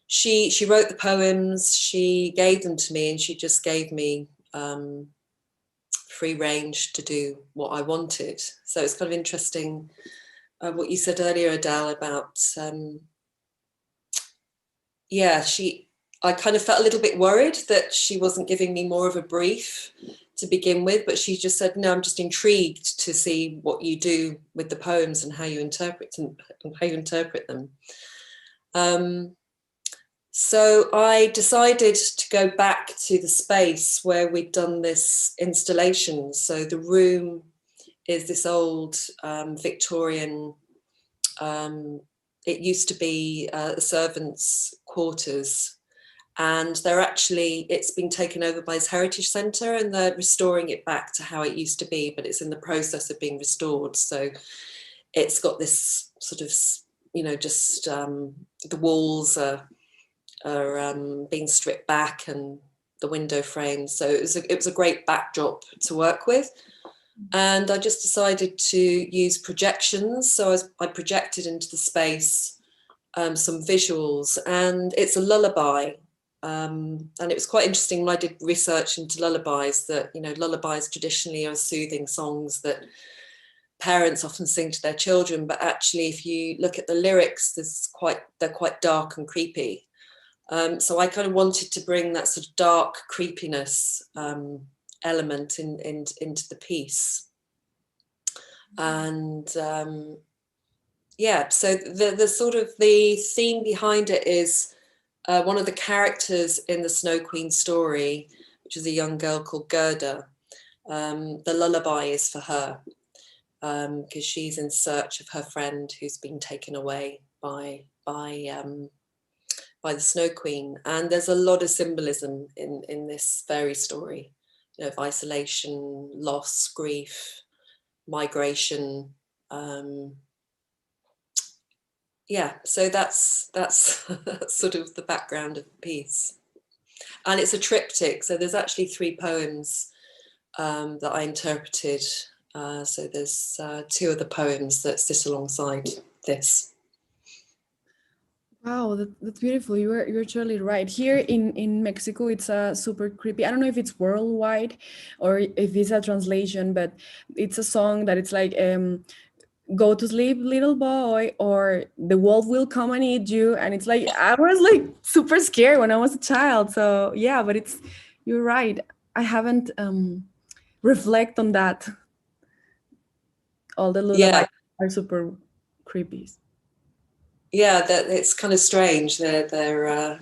she wrote the poems, she gave them to me, and she just gave me free range to do what I wanted. So it's kind of interesting what you said earlier, Adele, about I kind of felt a little bit worried that she wasn't giving me more of a brief to begin with, but she just said, no, I'm just intrigued to see what you do with the poems and how you interpret them. So I decided to go back to the space where we'd done this installation. So the room is this old Victorian, it used to be the servants' quarters, and it's been taken over by this heritage centre, and they're restoring it back to how it used to be, but it's in the process of being restored. So it's got this sort of, just the walls are being stripped back and the window frames. So it was a great backdrop to work with. And I just decided to use projections. So I projected into the space some visuals, and it's a lullaby. And it was quite interesting when I did research into lullabies that, lullabies traditionally are soothing songs that parents often sing to their children. But actually, if you look at the lyrics, they're quite dark and creepy. So I kind of wanted to bring that sort of dark creepiness element into the piece. And so the sort of the theme behind it is one of the characters in the Snow Queen story, which is a young girl called Gerda. The lullaby is for her because she's in search of her friend who's been taken away by the Snow Queen. And there's a lot of symbolism in this fairy story, of isolation, loss, grief, migration. yeah, so that's sort of the background of the piece. And it's a triptych, so there's actually 3 poems that I interpreted. So there's 2 of the poems that sit alongside this. Wow, that's beautiful. You're totally right. Here in Mexico, it's super creepy. I don't know if it's worldwide or if it's a translation, but it's a song that it's like go to sleep, little boy, or the wolf will come and eat you. And it's like I was like super scared when I was a child. So yeah, but you're right. I haven't reflect on that. All the lullabies are super creepy. Yeah, it's kind of strange. They're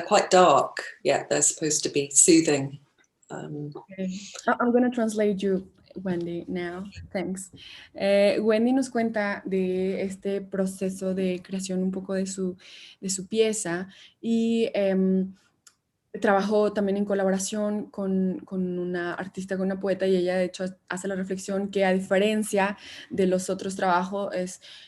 quite dark. Yeah, they're supposed to be soothing. Okay. I'm gonna translate you, Wendy, now. Thanks. Wendy nos cuenta de este proceso de creación un poco de su pieza y trabajó también en colaboración con una artista, con una poeta, y ella de hecho hace la reflexión que a diferencia de los otros trabajos,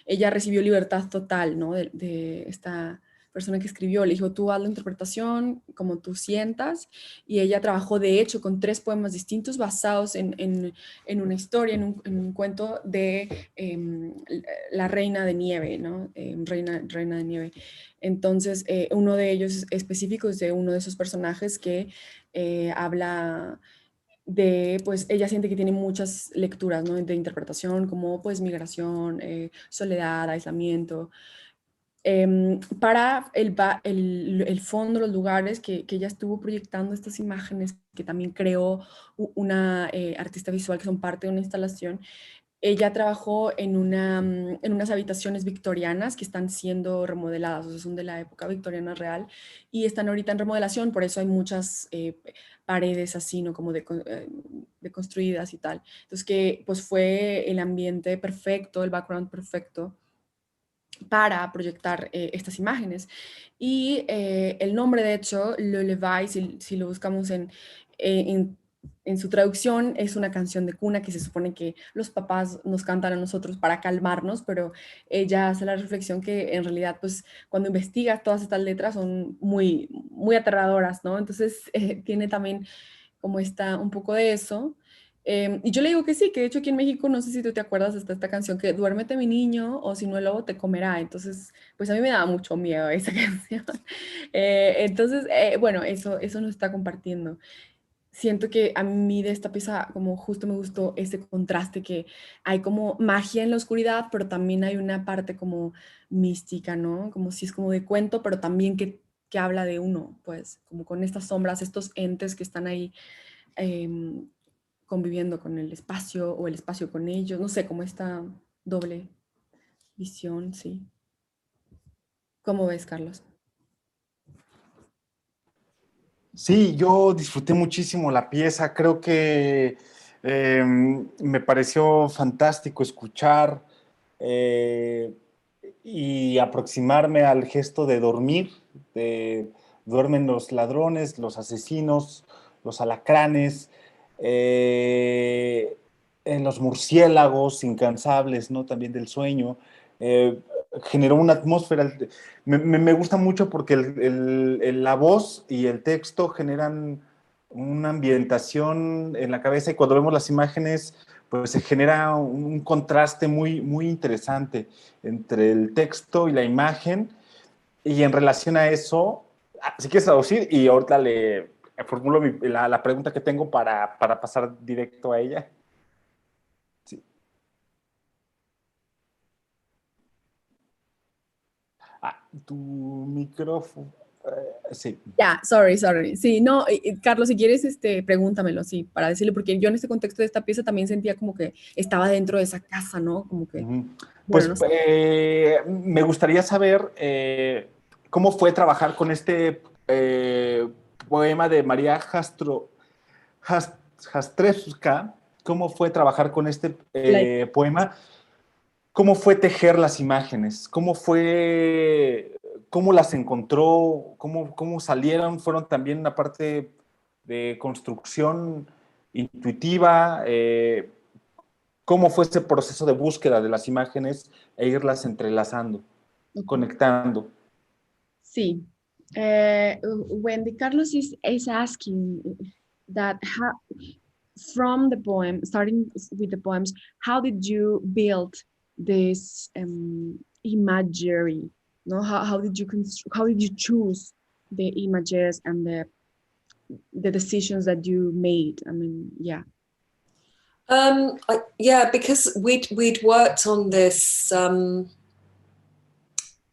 ella recibió libertad total, ¿no? De esta persona que escribió, le dijo, tú haz la interpretación como tú sientas, y ella trabajó de hecho con 3 poemas distintos basados en una historia, en un cuento de la Reina de Nieve, ¿no? Reina de Nieve. Entonces, uno de ellos específicos es de uno de esos personajes que habla de, pues ella siente que tiene muchas lecturas, ¿no? De interpretación, como pues migración, soledad, aislamiento. Para el fondo, los lugares que ella estuvo proyectando estas imágenes, que también creó una artista visual que son parte de una instalación. Ella trabajó en unas habitaciones victorianas que están siendo remodeladas, o sea, son de la época victoriana real y están ahorita en remodelación, por eso hay muchas paredes así, ¿no? Como deconstruidas y tal. Entonces que pues fue el ambiente perfecto, el background perfecto para proyectar estas imágenes. Y el nombre, de hecho, Le Levi, si lo buscamos en su traducción, es una canción de cuna que se supone que los papás nos cantan a nosotros para calmarnos, pero ella hace la reflexión que en realidad, pues, cuando investigas todas estas letras son muy, muy aterradoras, ¿no? Entonces, tiene también como un poco de eso. Y yo le digo que sí, que de hecho aquí en México, no sé si tú te acuerdas, está esta canción que duérmete mi niño o si no el lobo te comerá. Entonces, pues a mí me daba mucho miedo esa canción. Entonces, bueno, eso nos está compartiendo. Siento que a mí de esta pieza como justo me gustó ese contraste que hay como magia en la oscuridad, pero también hay una parte como mística, ¿no? Como si es como de cuento, pero también que habla de uno, pues como con estas sombras, estos entes que están ahí conviviendo con el espacio o el espacio con ellos, no sé, como esta doble visión, sí. ¿Cómo ves, Carlos? Sí, yo disfruté muchísimo la pieza, creo que me pareció fantástico escuchar y aproximarme al gesto de dormir, duermen los ladrones, los asesinos, los alacranes, en los murciélagos incansables, ¿no? También del sueño. Eh, Generó una atmósfera. Me gusta mucho porque la voz y el texto generan una ambientación en la cabeza y cuando vemos las imágenes, pues se genera un contraste muy, muy interesante entre el texto y la imagen. Y en relación a eso, si quieres traducir, y ahorita le formulo la pregunta que tengo para pasar directo a ella. Sí. Tu micrófono. Sí. Ya, sorry. Sí, no, Carlos, si quieres, pregúntamelo, sí, para decirle, porque yo en este contexto de esta pieza también sentía como que estaba dentro de esa casa, ¿no? Como que, Pues bueno, no sé. me gustaría saber cómo fue trabajar con este poema de María Yashdrenska, cómo fue trabajar con este poema, cómo fue tejer las imágenes, cómo las encontró, cómo salieron, fueron también una parte de construcción intuitiva, cómo fue ese proceso de búsqueda de las imágenes e irlas entrelazando. conectando. Sí. When Carlos is asking that how, from the poem, starting with the poems, how did you build this imagery? No, how did you how did you choose the images and the decisions that you made? I mean, yeah. Yeah, because we'd worked on this.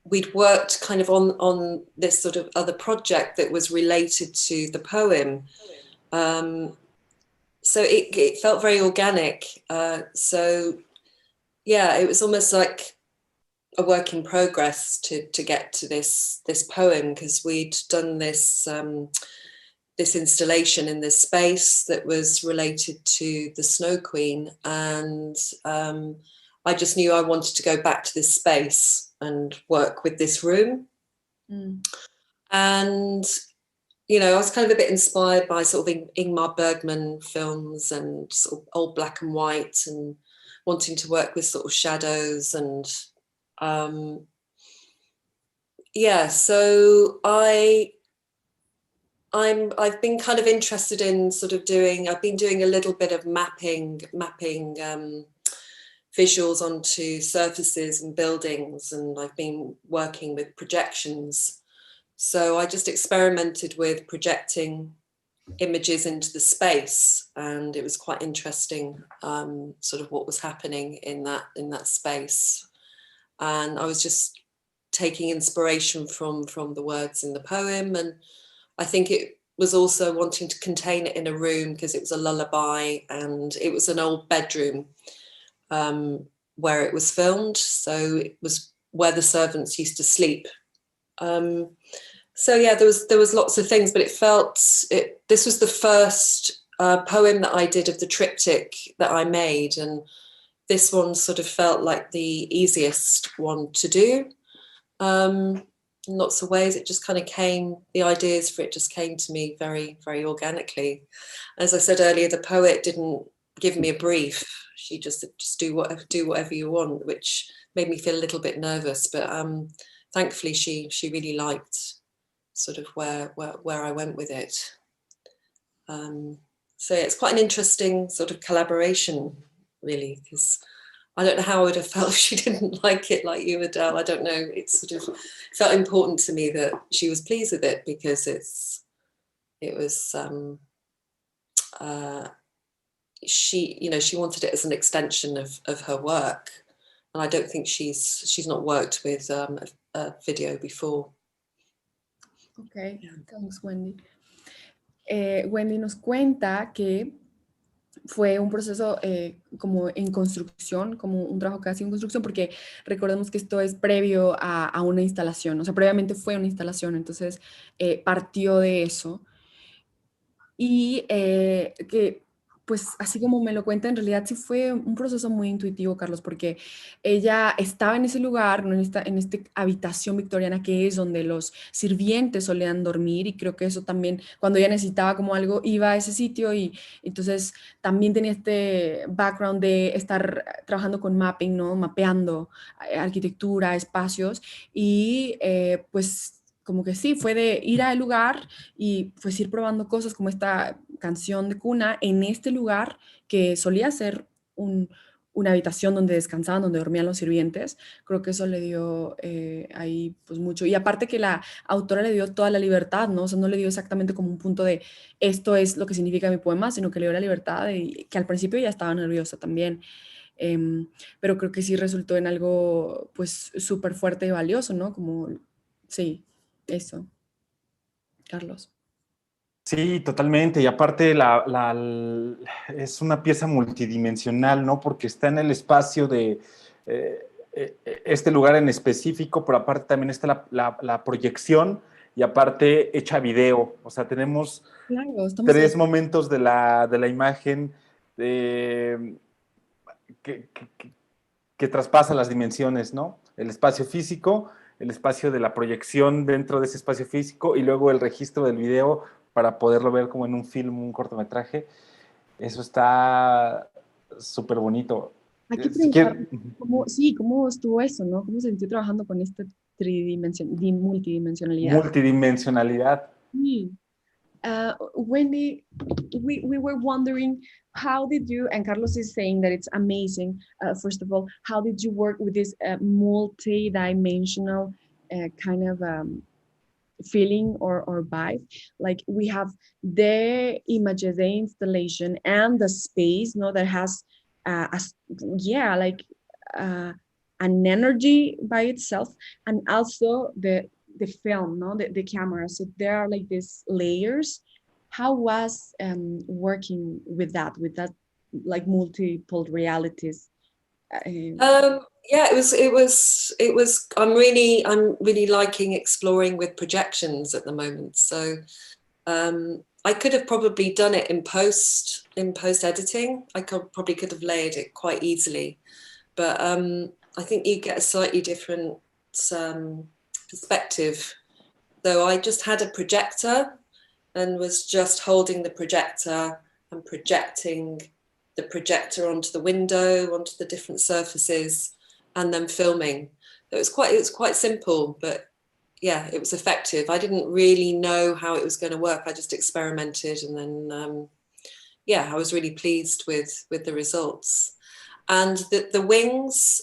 We'd worked kind of on this sort of other project that was related to the poem. So it felt very organic. So yeah, it was almost like a work in progress to get to this poem, because we'd done this this installation in this space that was related to the Snow Queen, and I just knew I wanted to go back to this space and work with this room. And you know, I was kind of a bit inspired by sort of Ingmar Bergman films and sort of old black and white, and wanting to work with sort of shadows. And yeah, so I've been kind of interested in sort of I've been doing a little bit of mapping visuals onto surfaces and buildings, and I've been working with projections. So I just experimented with projecting images into the space, and it was quite interesting, sort of what was happening in that space. And I was just taking inspiration from the words in the poem, and I think it was also wanting to contain it in a room because it was a lullaby, and it was an old bedroom where it was filmed, so it was where the servants used to sleep. So yeah, there was lots of things, but this was the first poem that I did of the triptych that I made, and this one sort of felt like the easiest one to do. In lots of ways, it just kind of the ideas for it just came to me very, very organically. As I said earlier, the poet didn't give me a brief. She just do whatever you want, which made me feel a little bit nervous. But thankfully, she really liked sort of where I went with it. So yeah, it's quite an interesting sort of collaboration, really, because I don't know how I would have felt if she didn't like it, like you, Adele. I don't know. It sort of felt important to me that she was pleased with it, because it was she wanted it as an extension of her work, and I don't think she's not worked with a video before. Okay, thanks, Wendy. Wendy nos cuenta que fue un proceso como en construcción, como un trabajo casi en construcción, porque recordemos que esto es previo a una instalación, o sea, previamente fue una instalación, entonces partió de eso. Y que, pues así como me lo cuenta, en realidad sí fue un proceso muy intuitivo, Carlos, porque ella estaba en ese lugar, ¿no? en esta habitación victoriana que es donde los sirvientes solían dormir, y creo que eso también, cuando ella necesitaba como algo, iba a ese sitio, y entonces también tenía este background de estar trabajando con mapping, ¿no? Mapeando arquitectura, espacios, y pues como que sí, fue de ir al lugar y pues ir probando cosas como esta canción de cuna en este lugar que solía ser una habitación donde descansaban, donde dormían los sirvientes. Creo que eso le dio ahí pues mucho. Y aparte que la autora le dio toda la libertad, ¿no? O sea, no le dio exactamente como un punto de esto es lo que significa mi poema, sino que le dio la libertad, y que al principio ya estaba nerviosa también. Pero creo que sí resultó en algo pues súper fuerte y valioso, ¿no? Como, sí, eso. Carlos. Sí, totalmente. Y aparte es una pieza multidimensional, ¿no? Porque está en el espacio de este lugar en específico, pero aparte también está la proyección, y aparte hecha video. O sea, tenemos Claro, tres momentos de la imagen que traspasa las dimensiones, ¿no? El espacio físico, el espacio de la proyección dentro de ese espacio físico, y luego el registro del video para poderlo ver como en un film, un cortometraje. Eso está súper bonito. Hay que Si preguntar quieres, cómo estuvo eso, ¿no? ¿Cómo se sintió trabajando con este multidimensionalidad. Multidimensionalidad. Sí. Wendy, we were wondering, how did you, and Carlos is saying that it's amazing, first of all, how did you work with this multi-dimensional kind of feeling or vibe? Like we have the images, the installation, and the space, no, that has, like an energy by itself, and also the film, no, the camera. So there are like these layers. How was working with that like multiple realities? Yeah, it was. I'm really liking exploring with projections at the moment. So I could have probably done it in post editing. I probably could have layered it quite easily, but I think you get a slightly different perspective. So I just had a projector and was just holding the projector and projecting the projector onto the window, onto the different surfaces, and then filming. It was quite simple, but yeah, it was effective. I didn't really know how it was going to work. I just experimented, and then I was really pleased with the results. And the wings,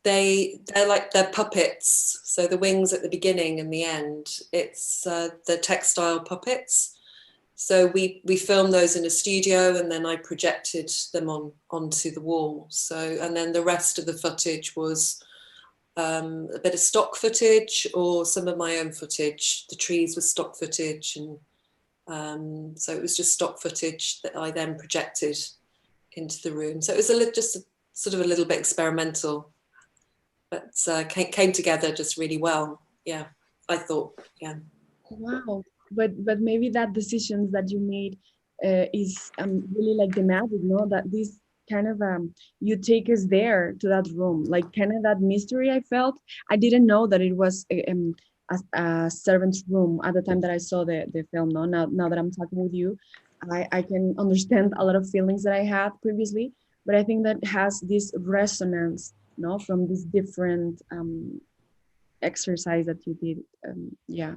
they're puppets. So the wings at the beginning and the end, it's the textile puppets. So we filmed those in a studio, and then I projected them onto the wall. So, and then the rest of the footage was a bit of stock footage or some of my own footage. The trees were stock footage, and so it was just stock footage that I then projected into the room. So it was sort of a little bit experimental, but came together just really well. Yeah, I thought, yeah. Wow, but maybe that decisions that you made is really like the magic, no? That this kind of you take us there to that room, like kind of that mystery I felt. I didn't know that it was a servant's room at the time that I saw the film. No, now that I'm talking with you, I can understand a lot of feelings that I had previously, but I think that has this resonance, no, from this different exercise that you did. Yeah.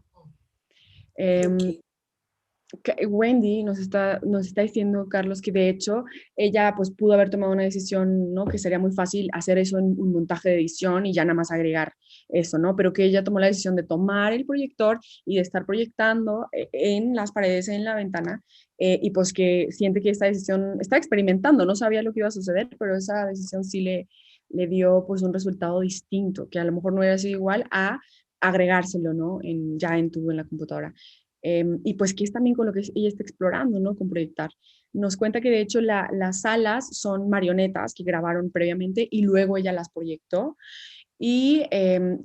Wendy nos está diciendo, Carlos, que de hecho ella pues pudo haber tomado una decisión, ¿no? Que sería muy fácil hacer eso en un montaje de edición y ya nada más agregar eso, ¿no? Pero que ella tomó la decisión de tomar el proyector y de estar proyectando en las paredes, en la ventana, y pues que siente que esta decisión, está experimentando, no sabía lo que iba a suceder, pero esa decisión sí le dio pues un resultado distinto, que a lo mejor no hubiera sido igual a agregárselo, ¿no? En la computadora. Y pues que es también con lo que ella está explorando, ¿no? Con proyectar. Nos cuenta que de hecho las salas son marionetas que grabaron previamente y luego ella las proyectó, y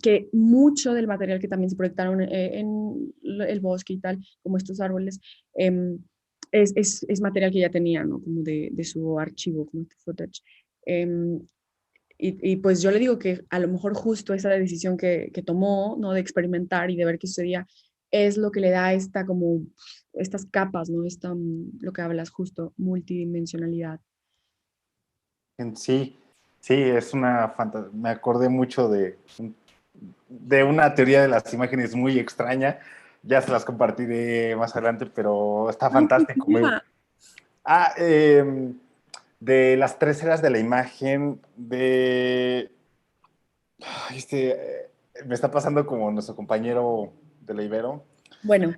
que mucho del material que también se proyectaron en el bosque y tal, como estos árboles, es material que ella tenía, ¿no? Como de su archivo, como este footage. Y pues yo le digo que a lo mejor justo esa decisión que tomó, ¿no? De experimentar y de ver qué sucedía, es lo que le da como estas capas, ¿no? Lo que hablas justo, multidimensionalidad. Sí, es una fantasía. Me acordé mucho de una teoría de las imágenes muy extraña. Ya se las compartiré más adelante, pero está fantástico. De las 3 eras de la imagen, me está pasando como nuestro compañero de la Ibero. Bueno.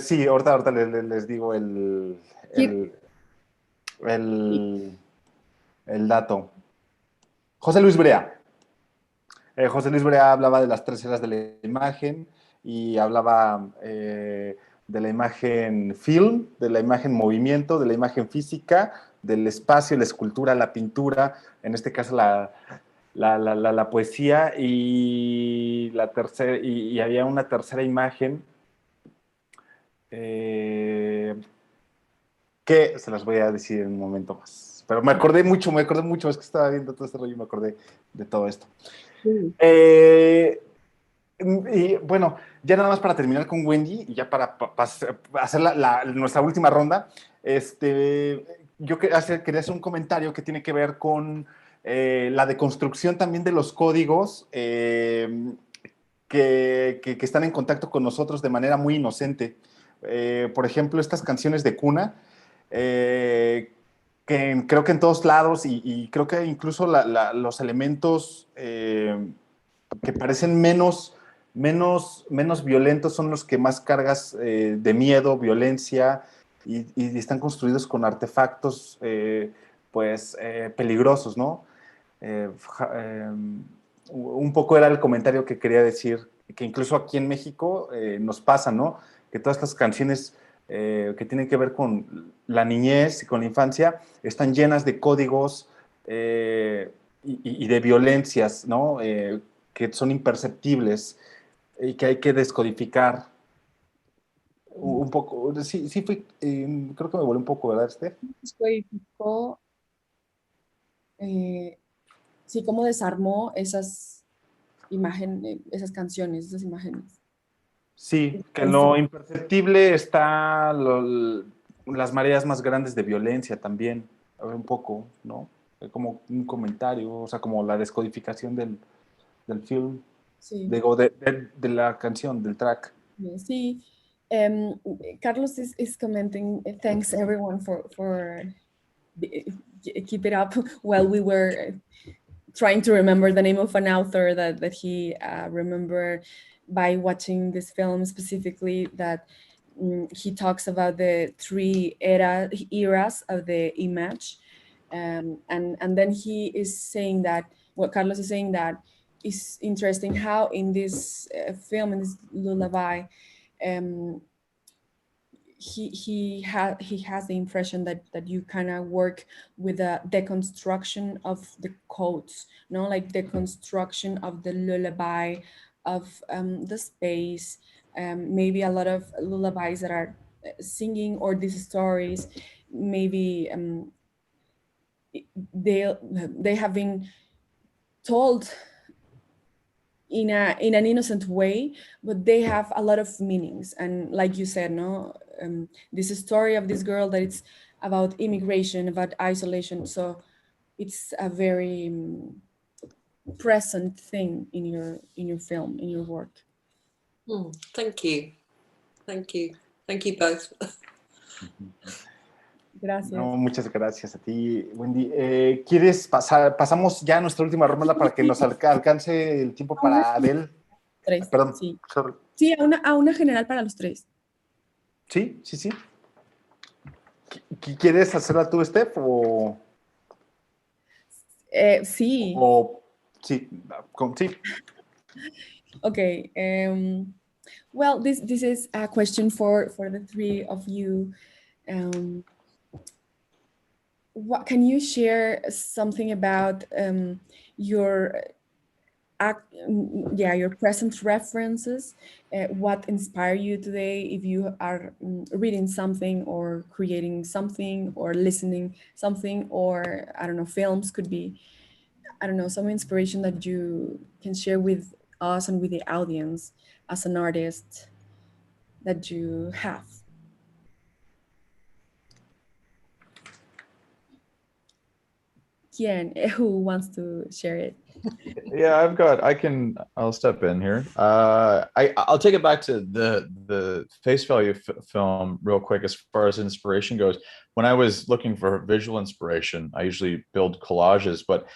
Sí, ahorita les digo el dato. José Luis Brea. José Luis Brea hablaba de las 3 eras de la imagen y hablaba de la imagen film, de la imagen movimiento, de la imagen física, del espacio, la escultura, la pintura, en este caso la poesía, y la tercera, y había una tercera imagen que se las voy a decir en un momento más. Pero me acordé mucho, es que estaba viendo todo este rollo y me acordé de todo esto. Sí. Y bueno, ya nada más para terminar con Wendy y ya para hacer nuestra última ronda, yo quería hacer un comentario que tiene que ver con la deconstrucción también de los códigos que están en contacto con nosotros de manera muy inocente. Por ejemplo, estas canciones de cuna, que creo que en todos lados, y creo que incluso los elementos que parecen menos violentos son los que más cargas de miedo, violencia, y están construidos con artefactos peligrosos, ¿no? Un poco era el comentario que quería decir, que incluso aquí en México nos pasa, ¿no? Que todas estas canciones que tienen que ver con la niñez y con la infancia están llenas de códigos y de violencias, ¿no? Que son imperceptibles y que hay que descodificar un poco. Sí, sí fui, creo que me volé un poco, ¿verdad, Steph? Descodificó, sí, cómo desarmó esas imágenes, esas canciones, esas imágenes. Sí, que en lo imperceptible está las mareas más grandes de violencia también, un poco, ¿no? Como un comentario, o sea, como la descodificación del film, Sí. de la canción, del track. Sí. Carlos is commenting, thanks everyone for keep it up while we were trying to remember the name of an author that he remembered by watching this film specifically, that he talks about the three eras of the image. And then he is saying that, what Carlos is saying, that is interesting how in this film, in this lullaby, he has the impression that you kind of work with a deconstruction of the codes, no, like the construction of the lullaby, of the space, maybe a lot of lullabies that are singing, or these stories maybe they have been told in an innocent way, but they have a lot of meanings. And like you said, no, this story of this girl that it's about immigration, about isolation. So it's a very present thing in your film, in your work. Thank you. Thank you. Thank you both. Gracias. No, muchas gracias a ti, Wendy. ¿Quieres pasamos ya a nuestra última ronda para que nos alcance el tiempo para Adele? Tres, Perdón. sí. Sorry. Sí, a una general para los tres. Sí, sí, sí. ¿Quieres hacerla tú, Steph? O... Sí. O sí, sí. Okay. Well, this is a question for the three of you. What can you share something about your your present references? What inspire you today? If you are reading something or creating something or listening something, or I don't know, films could be, I don't know, some inspiration that you can share with us and with the audience as an artist that you have. Who wants to share it? Yeah, I'll step in here. I'll take it back to the face value film real quick. As far as inspiration goes, when I was looking for visual inspiration, I usually build collages, but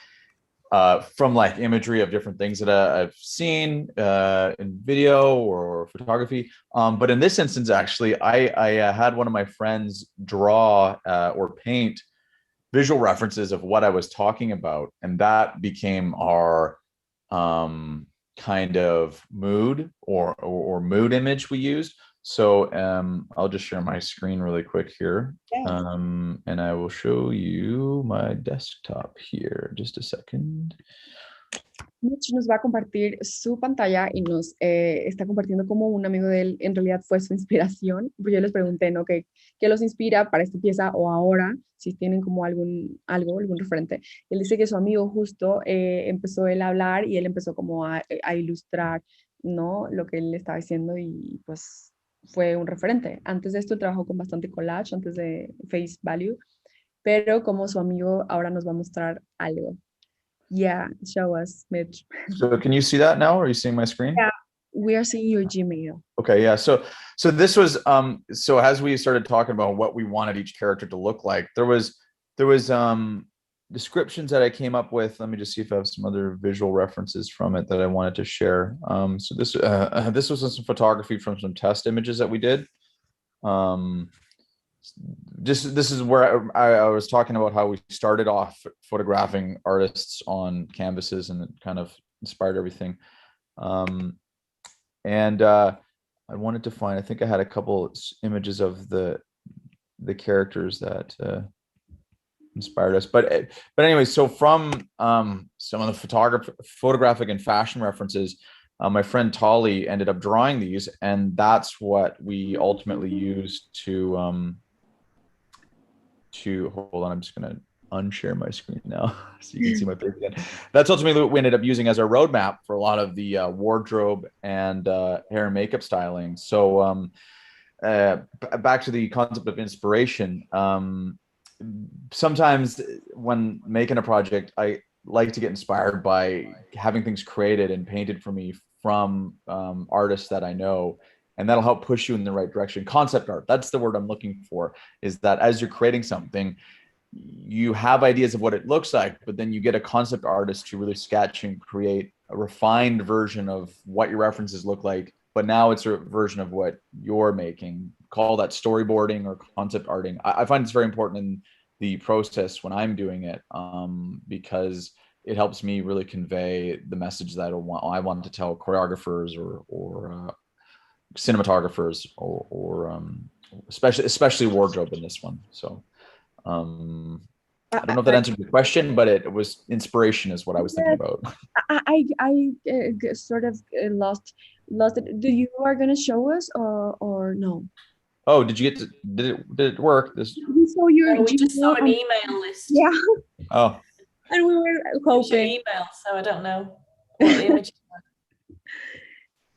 from like imagery of different things that I've seen in video or photography. But in this instance, actually, I had one of my friends draw or paint visual references of what I was talking about, and that became our kind of mood or mood image we used. So I'll just share my screen really quick here. Yeah. And I will show you my desktop here. Just a second. Mitch nos va a compartir su pantalla y nos está compartiendo como un amigo de él en realidad fue su inspiración. Yo les pregunté, ¿no? ¿Qué los inspira para esta pieza o ahora? Si tienen como algún referente. Él dice que su amigo justo empezó él a hablar y él empezó como a ilustrar, ¿no? Lo que él estaba diciendo y pues fue un referente. Antes de esto trabajó con bastante collage, antes de Face Value, pero como su amigo ahora nos va a mostrar algo. Yeah, show us, Mitch. So can you see that now? Are you seeing my screen? Yeah. We are seeing your Gmail. Okay, yeah. So this was so as we started talking about what we wanted each character to look like, there was descriptions that I came up with. Let me just see if I have some other visual references from it that I wanted to share. So this was some photography from some test images that we did. This is where I was talking about how we started off photographing artists on canvases, and it kind of inspired everything. And I wanted to find, I think I had a couple images of the characters that inspired us. But anyway, so from some of the photographic and fashion references, my friend Tolly ended up drawing these, and that's what we ultimately used to hold on, I'm just gonna unshare my screen now so you can see my face again. That's ultimately what we ended up using as our roadmap for a lot of the wardrobe and hair and makeup styling. So back to the concept of inspiration. Sometimes when making a project, I like to get inspired by having things created and painted for me from artists that I know, and that'll help push you in the right direction. Concept art, that's the word I'm looking for, is that as you're creating something, you have ideas of what it looks like, but then you get a concept artist to really sketch and create a refined version of what your references look like. But now it's a version of what you're making. Call that storyboarding or concept arting. I find it's very important in the process when I'm doing it, because it helps me really convey the message that I want to tell choreographers or cinematographers or especially wardrobe in this one. So I don't know if that answered your question, but it was inspiration is what I was thinking about. I sort of lost it. Do you are gonna show us or no? Oh, did you get to, did it work? We saw your No, we just saw Gmail an and- email list. Yeah, Oh, and we were It's your hoping. email, so I don't know what the image.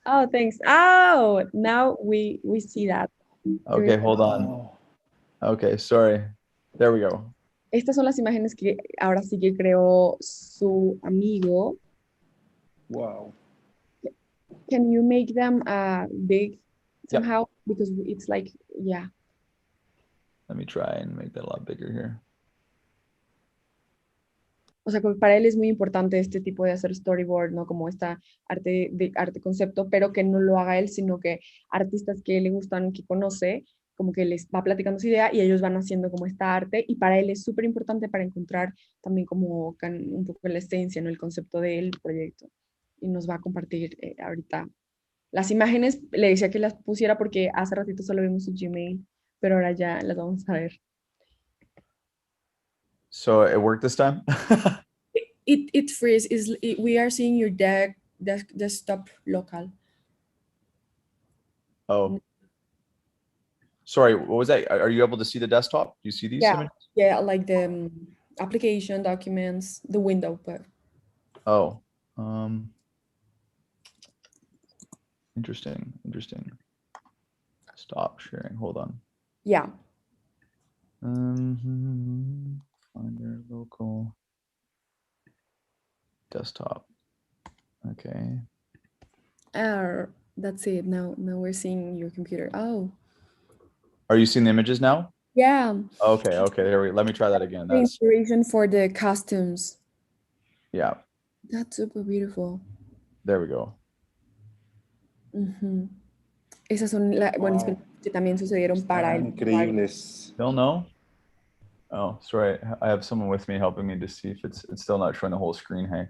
Oh, thanks. Oh, now we see that. okay, hold on. Okay, sorry. There we go. Estas son las imágenes que ahora sí que creó su amigo. Wow. Can you make them big Yep. somehow? Because it's like, yeah. Let me try and make that a lot bigger here. O sea, para él es muy importante este tipo de hacer storyboard, ¿no? Como esta arte concepto, pero que no lo haga él, sino que artistas que le gustan, que conoce, como que les va platicando su idea y ellos van haciendo como esta arte, y para él es súper importante para encontrar también como un poco la esencia, ¿no? El concepto del proyecto. Y nos va a compartir ahorita las imágenes. Le decía que las pusiera porque hace ratito solo vimos su Gmail, pero ahora ya las vamos a ver. So it worked this time? It freeze we are seeing your desktop local. Oh. Sorry, what was that? Are you able to see the desktop? Do you see these images? Yeah, like the application documents, the window, but Oh. Interesting. Stop sharing. Hold on. yeah. Finder local desktop. Okay. That's it. Now we're seeing your computer. Oh. Are you seeing the images now? Yeah. Okay. There we go. Let me try that again. The That's inspiration for the costumes. yeah. That's super beautiful. There we go. Esas son buenas que también sucedieron para el Increíbles. Still no? Oh, sorry. I have someone with me helping me to see if it's still not showing the whole screen. Hey.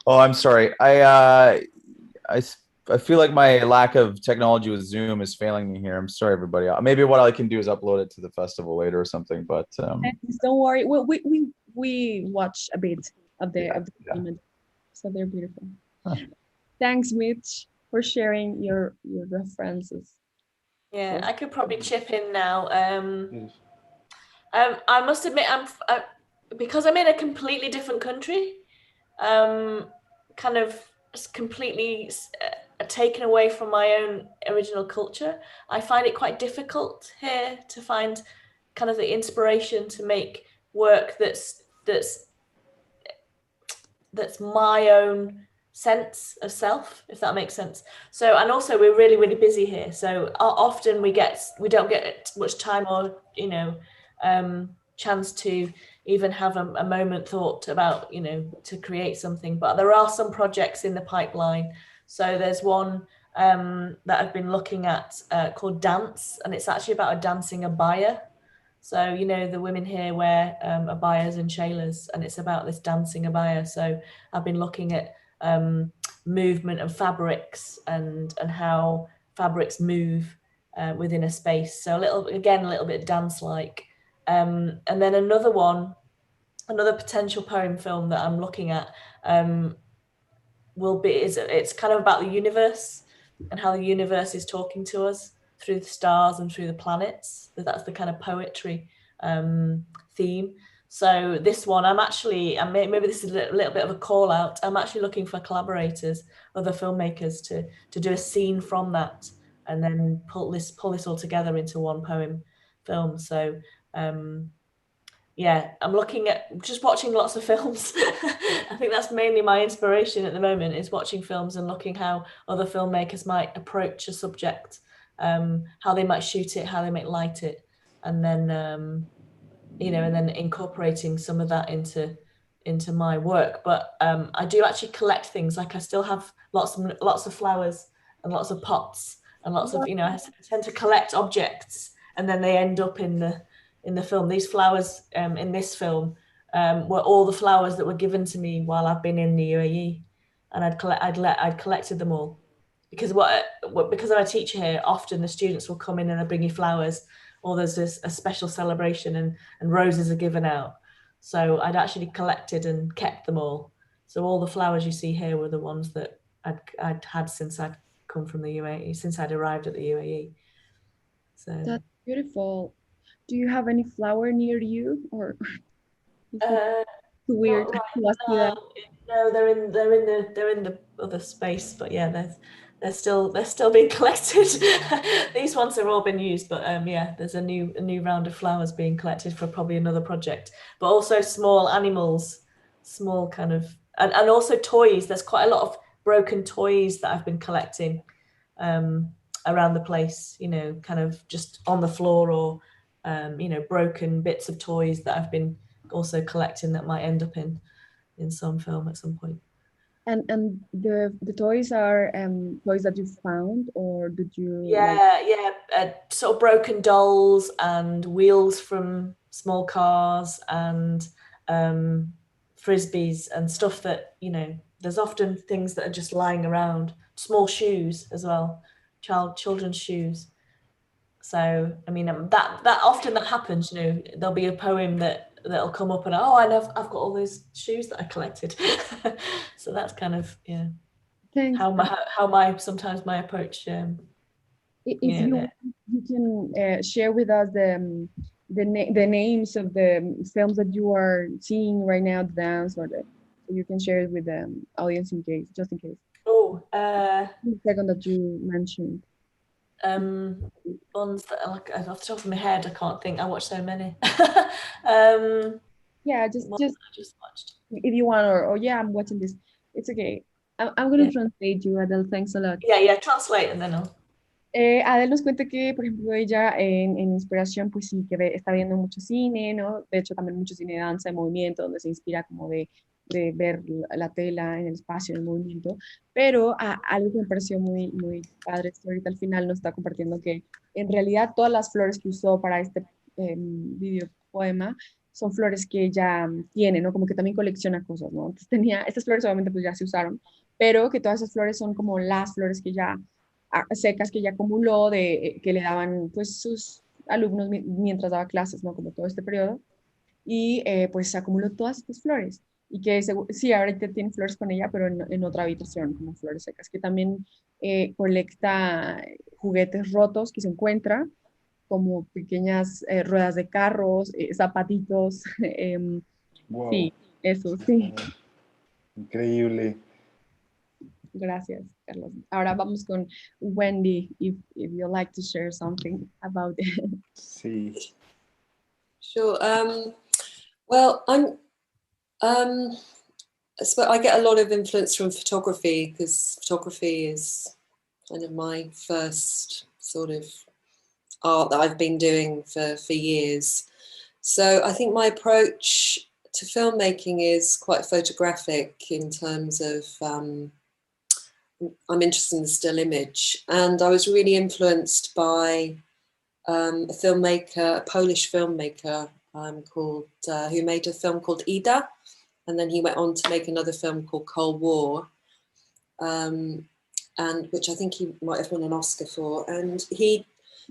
Oh, I'm sorry. I feel like my lack of technology with Zoom is failing me here. I'm sorry, everybody. Maybe what I can do is upload it to the festival later or something. But don't worry. We watch a bit of the image, so they're beautiful. Huh. Thanks, Mitch, for sharing your references. Yeah, I could probably chip in now. I must admit, because I'm in a completely different country, kind of completely taken away from my own original culture. I find it quite difficult here to find kind of the inspiration to make work that's that's my own sense of self, if that makes sense. So, and also we're really, really busy here. So often we don't get much time or, chance to even have a moment thought about, to create something. But there are some projects in the pipeline. So there's one that I've been looking at called Dance, and it's actually about a dancing abaya. So, the women here wear abayas and shailas, and it's about this dancing abaya. So I've been looking at movement and fabrics and how fabrics move within a space. So a little bit dance-like. And then another potential poem film that I'm looking at it's kind of about the universe and how the universe is talking to us through the stars and through the planets. That's the kind of poetry theme. So this one, maybe this is a little bit of a call out. I'm actually looking for collaborators, other filmmakers to do a scene from that and then pull this all together into one poem film. So I'm looking at just watching lots of films. I think that's mainly my inspiration at the moment, is watching films and looking how other filmmakers might approach a subject, how they might shoot it, how they might light it, and then and then incorporating some of that into my work. But I do actually collect things. Like I still have lots of flowers and lots of pots and lots of I tend to collect objects, and then they end up in the film. These flowers in this film were all the flowers that were given to me while I've been in the UAE, and I'd collected them all because because I'm a teacher here. Often the students will come in and they'll bring you flowers, or there's a special celebration and roses are given out. So I'd actually collected and kept them all. So all the flowers you see here were the ones that I'd had since I'd come from the UAE, since I'd arrived at the UAE. So That's beautiful. Do you have any flower near you, or is it too weird not to right ask you that? No, they're in the other space, but yeah, they're still being collected. These ones have all been used, but there's a new round of flowers being collected for probably another project. But also small animals, small kind of, and also toys. There's quite a lot of broken toys that I've been collecting around the place. Kind of just on the floor, or broken bits of toys that I've been also collecting that might end up in some film at some point. And the toys are toys that you found, or did you sort of broken dolls and wheels from small cars and frisbees and stuff that there's often things that are just lying around, small shoes as well, children's shoes. So I mean that often that happens. There'll be a poem that'll come up and I've got all those shoes that I collected. So that's kind of Thanks. how sometimes my approach. If you can share with us the names of the films that you are seeing right now, the dance, so you can share it with the audience just in case. The second that you mentioned. Ones that are like off the top of my head, I can't think. I watch so many. Just watched. If you want, or I'm watching this. It's okay. I'm going to translate you, Adele. Thanks a lot. Yeah, translate and then I'll. Adele nos cuenta que, por ejemplo, ella en inspiración, pues sí, que está viendo mucho cine, ¿no? De hecho, también mucho cine de danza, de movimiento, donde se inspira como de ver la tela en el espacio, en el movimiento. Pero algo que me pareció muy, muy padre es que ahorita al final nos está compartiendo que en realidad todas las flores que usó para este video poema son flores que ella tiene, ¿no? Como que también colecciona cosas, ¿no? Entonces estas flores obviamente pues ya se usaron, pero que todas esas flores son como las flores que ya secas que ya acumuló que le daban pues sus alumnos mientras daba clases, ¿no? Como todo este periodo. Y pues acumuló todas estas flores. Y que sí, ahorita tiene flores con ella, pero en otra habitación, como flores secas. Que también colecta juguetes rotos que se encuentra, como pequeñas ruedas de carros, zapatitos. Wow. Sí, eso, sí. Increíble. Gracias, Carlos. Ahora vamos con Wendy, if you'd like to share something about it. Sí. Sure. Well, I'm So I get a lot of influence from photography, because photography is kind of my first sort of art that I've been doing for years. So I think my approach to filmmaking is quite photographic in terms of I'm interested in the still image, and I was really influenced by a filmmaker, a Polish filmmaker called who made a film called Ida, and then he went on to make another film called Cold War, and which I think he might have won an Oscar for. And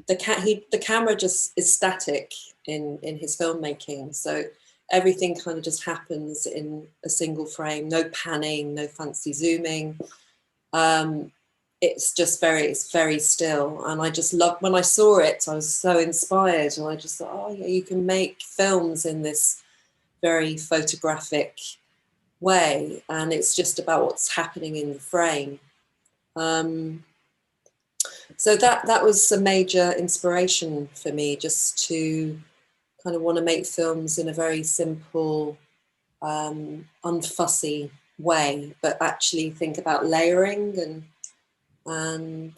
the camera just is static in his filmmaking, so everything kind of just happens in a single frame, no panning, no fancy zooming. It's very still, and I just loved when I saw it. I was so inspired, and I just thought, oh yeah, you can make films in this very photographic way, and it's just about what's happening in the frame. So that was a major inspiration for me, just to kind of want to make films in a very simple, unfussy way, but actually think about layering and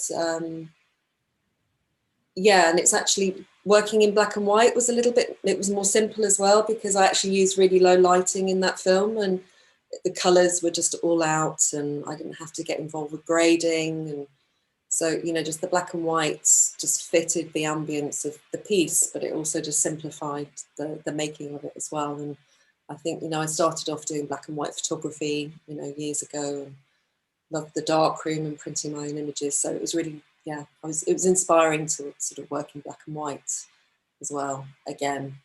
yeah, and it's actually working in black and white was it was more simple as well, because I actually used really low lighting in that film, and the colors were just all out, and I didn't have to get involved with grading. And so, just the black and white just fitted the ambience of the piece, but it also just simplified the making of it as well. And I think, I started off doing black and white photography, years ago, and loved the dark room and printing my own images. So it was really, it was inspiring to sort of work in black and white as well again.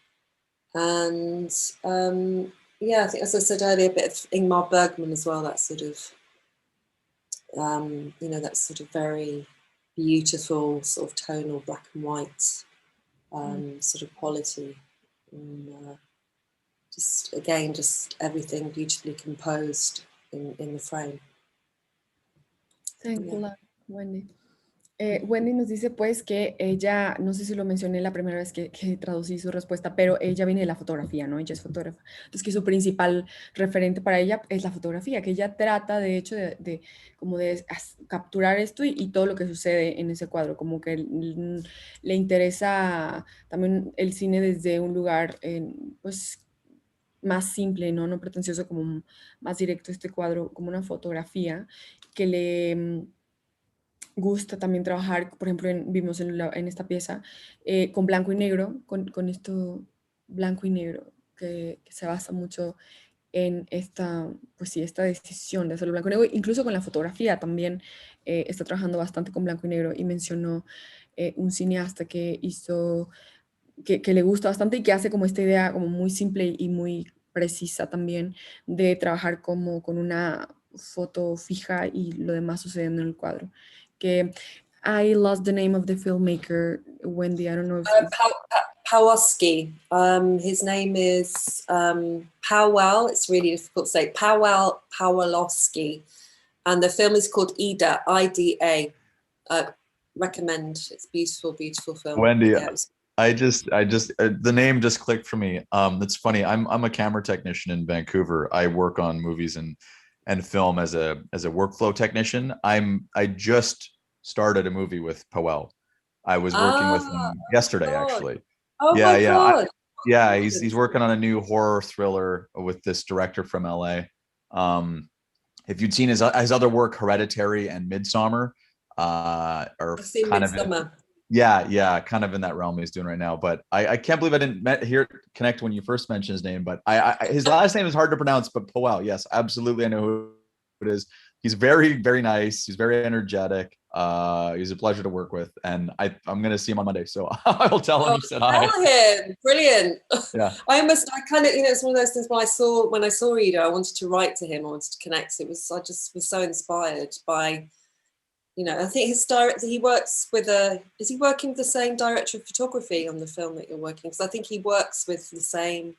And I think, as I said earlier, a bit of Ingmar Bergman as well, that sort of, that sort of very beautiful sort of tonal black and white sort of quality. And, just everything beautifully composed in the frame. Thank you, Wendy. Wendy nos dice pues que ella, no sé si lo mencioné la primera vez que traducí su respuesta, pero ella viene de la fotografía, ¿no? Ella es fotógrafa. Entonces que su principal referente para ella es la fotografía, que ella trata de hecho de capturar esto y todo lo que sucede en ese cuadro, como que le interesa también el cine desde un lugar pues más simple, ¿no? Pretencioso, como más directo este cuadro, como una fotografía que le gusta también trabajar, por ejemplo, vimos en esta pieza, con blanco y negro, con esto blanco y negro, que se basa mucho en esta decisión de hacerlo blanco y negro, incluso con la fotografía también está trabajando bastante con blanco y negro, y mencionó un cineasta que hizo, que le gusta bastante y que hace como esta idea como muy simple y muy precisa también de trabajar como con una foto fija y lo demás sucediendo en el cuadro. Que I lost the name of the filmmaker, Wendy. I don't know if Pawlowski. His name is Powell. It's really difficult to say. Pawlowski, and the film is called Ida. IDA. Recommend. It's beautiful, beautiful film. Wendy, I just the name just clicked for me. It's funny. I'm a camera technician in Vancouver. I work on movies and film as a workflow technician. I just started a movie with Powell. I was working with him yesterday, actually. Oh my God. He's working on a new horror thriller with this director from LA. If you'd seen his other work, Hereditary and Midsommar, are kind of kind of in that realm he's doing right now. But I can't believe I didn't connect when you first mentioned his name. But his last name is hard to pronounce, but Powell, yes, absolutely, I know who it is. He's very, very nice. He's very energetic. He's a pleasure to work with, and I'm going to see him on Monday, so I will tell him you said hi. Tell him, brilliant. Yeah, I kind of, it's one of those things when I saw Ida, I wanted to write to him. I wanted to connect. I just was so inspired by, I think his director. He works with is he working with the same director of photography on the film that you're working? Because I think he works with the same.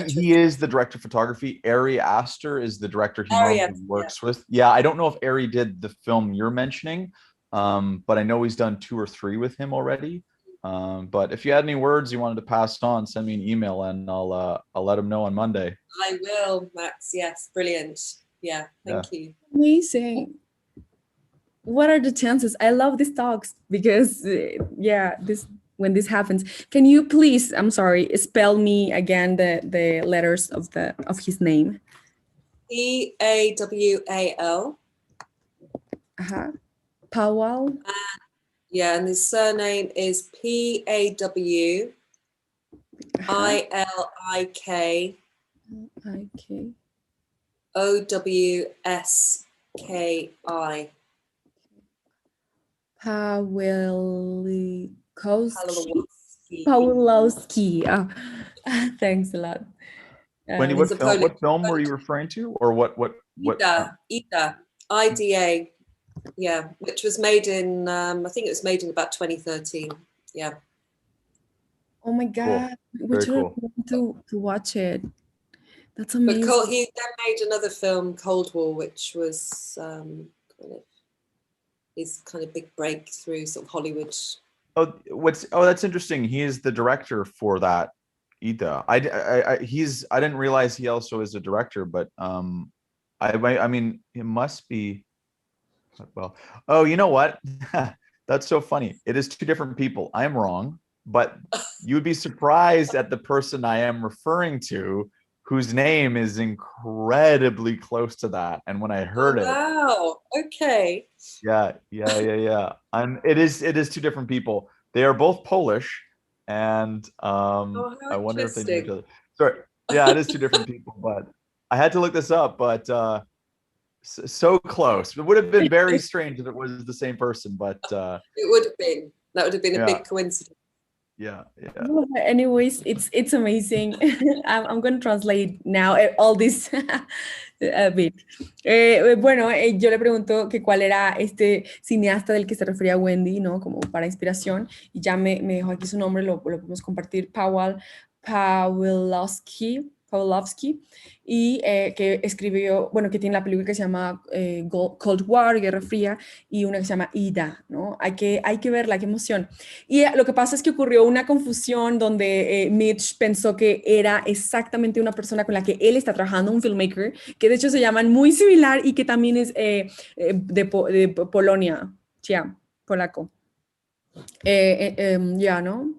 He is the director of photography. Ari Aster is the director he normally works with. Yeah, I don't know if Ari did the film you're mentioning, but I know he's done 2 or 3 with him already. But if you had any words you wanted to pass on, send me an email and I'll let him know on Monday. I will, Max. Yes, brilliant. Yeah, thank you. Amazing. What are the chances? I love these talks because, when this happens, can you please, I'm sorry, spell me again the letters of his name? Pawal. Powell. Yeah, and his surname is Pawillik. Okay. Owski. Pawlowski. Oh, thanks a lot. Wendy, It's a Polish- what film were you referring to, or what? Ida, IDA, yeah, which was made in, I think it was made in about 2013. Yeah. Oh my God, we Very should cool. to watch it. That's But amazing. he then made another film, Cold War, which was his kind of big breakthrough, sort of Hollywood. That's interesting. He is the director for that. Ida. I didn't realize he also is a director, but I mean, it must be. Well, oh, you know what? That's so funny. It is two different people. I'm wrong, but you would be surprised at the person I am referring to, whose name is incredibly close to that. And when I heard it, wow, okay, yeah. It is two different people. They are both Polish, and I wonder if they know each other. Sorry, yeah, it is two different people, but I had to look this up. But so close. It would have been very strange if it was the same person, but it would have been. That would have been a big coincidence. Yeah. Anyways, it's amazing. I'm going to translate now all this a bit. Bueno, yo le pregunto que cuál era este cineasta del que se refería Wendy, ¿no? Como para inspiración. Y ya me dejó aquí su nombre, lo podemos compartir. Pawlowski, y que escribió, bueno, que tiene la película que se llama Cold War, Guerra Fría, y una que se llama Ida, ¿no? Hay que verla, qué emoción. Y lo que pasa es que ocurrió una confusión donde Mitch pensó que era exactamente una persona con la que él está trabajando, un filmmaker, que de hecho se llaman muy similar y que también es de Polonia, ya, polaco. Ya, ¿no?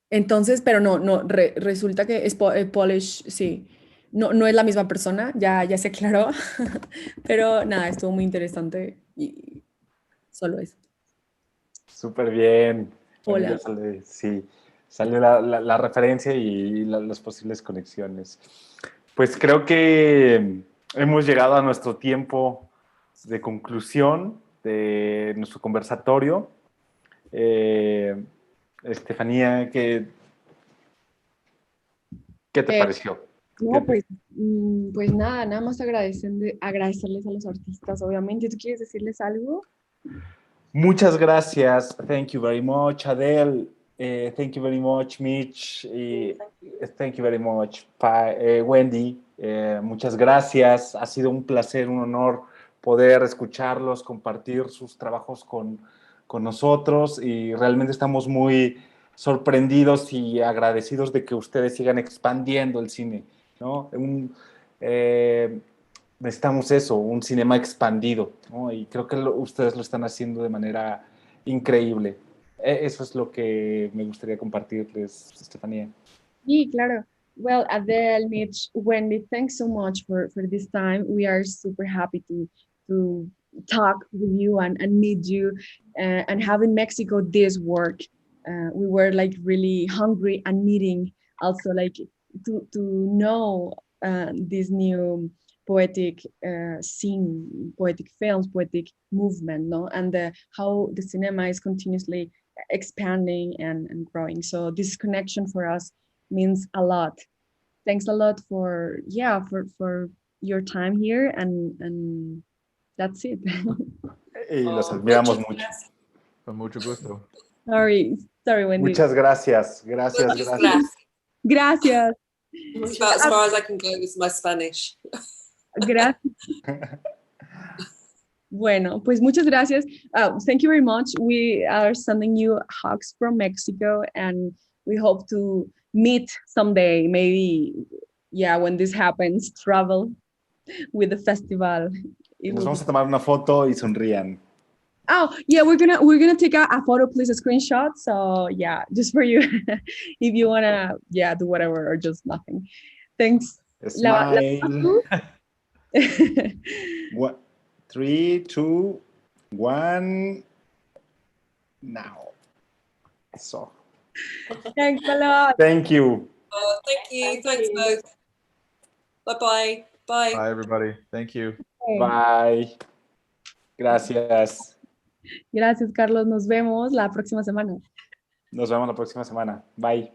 Entonces, pero no, resulta que es Polish, sí. No es la misma persona, ya se aclaró. Pero nada, estuvo muy interesante y solo eso. Súper bien. Hola. Bueno, salió la referencia y las posibles conexiones. Pues creo que hemos llegado a nuestro tiempo de conclusión de nuestro conversatorio. Estefanía, ¿qué te pareció? No, pues nada más agradecerles a los artistas, obviamente. ¿Tú quieres decirles algo? Muchas gracias. Thank you very much, Adele. Thank you very much, Mitch. Thank you very much, Wendy. Muchas gracias. Ha sido un placer, un honor poder escucharlos, compartir sus trabajos con nosotros, y realmente estamos muy sorprendidos y agradecidos de que ustedes sigan expandiendo el cine, ¿no? Necesitamos eso, un cinema expandido, ¿no? Y creo que ustedes lo están haciendo de manera increíble. Eso es lo que me gustaría compartirles, Estefanía. Sí, claro. Well, Adele, Mitch, Wendy, thanks so much for this time. We are super happy to talk with you and meet you and have in Mexico this work. We were like really hungry and needing also like to know this new poetic scene, poetic films, poetic movement, no? And how the cinema is continuously expanding and growing. So this connection for us means a lot. Thanks a lot for your time here, and that's it. Y los admiramos mucho. Con mucho gusto. Sorry, Wendy. Muchas gracias. Gracias. Gracias. It's about as far as I can go with my Spanish. Gracias. Bueno, pues muchas gracias. Thank you very much. We are sending you hugs from Mexico, and we hope to meet someday. Maybe, yeah, when this happens, travel with the festival. It Nos will vamos be... a tomar una foto y sonrían. Oh yeah, we're gonna take a photo, please, a screenshot. So yeah, just for you, if you wanna, yeah, do whatever or just nothing. Thanks. Smile. 3, 2, 1. Now. So. Thanks a lot. Thank you. Thank you. Thanks both. Bye-bye. Bye. Bye, everybody. Thank you. Bye. Gracias. Gracias, Carlos. Nos vemos la próxima semana. Nos vemos la próxima semana. Bye.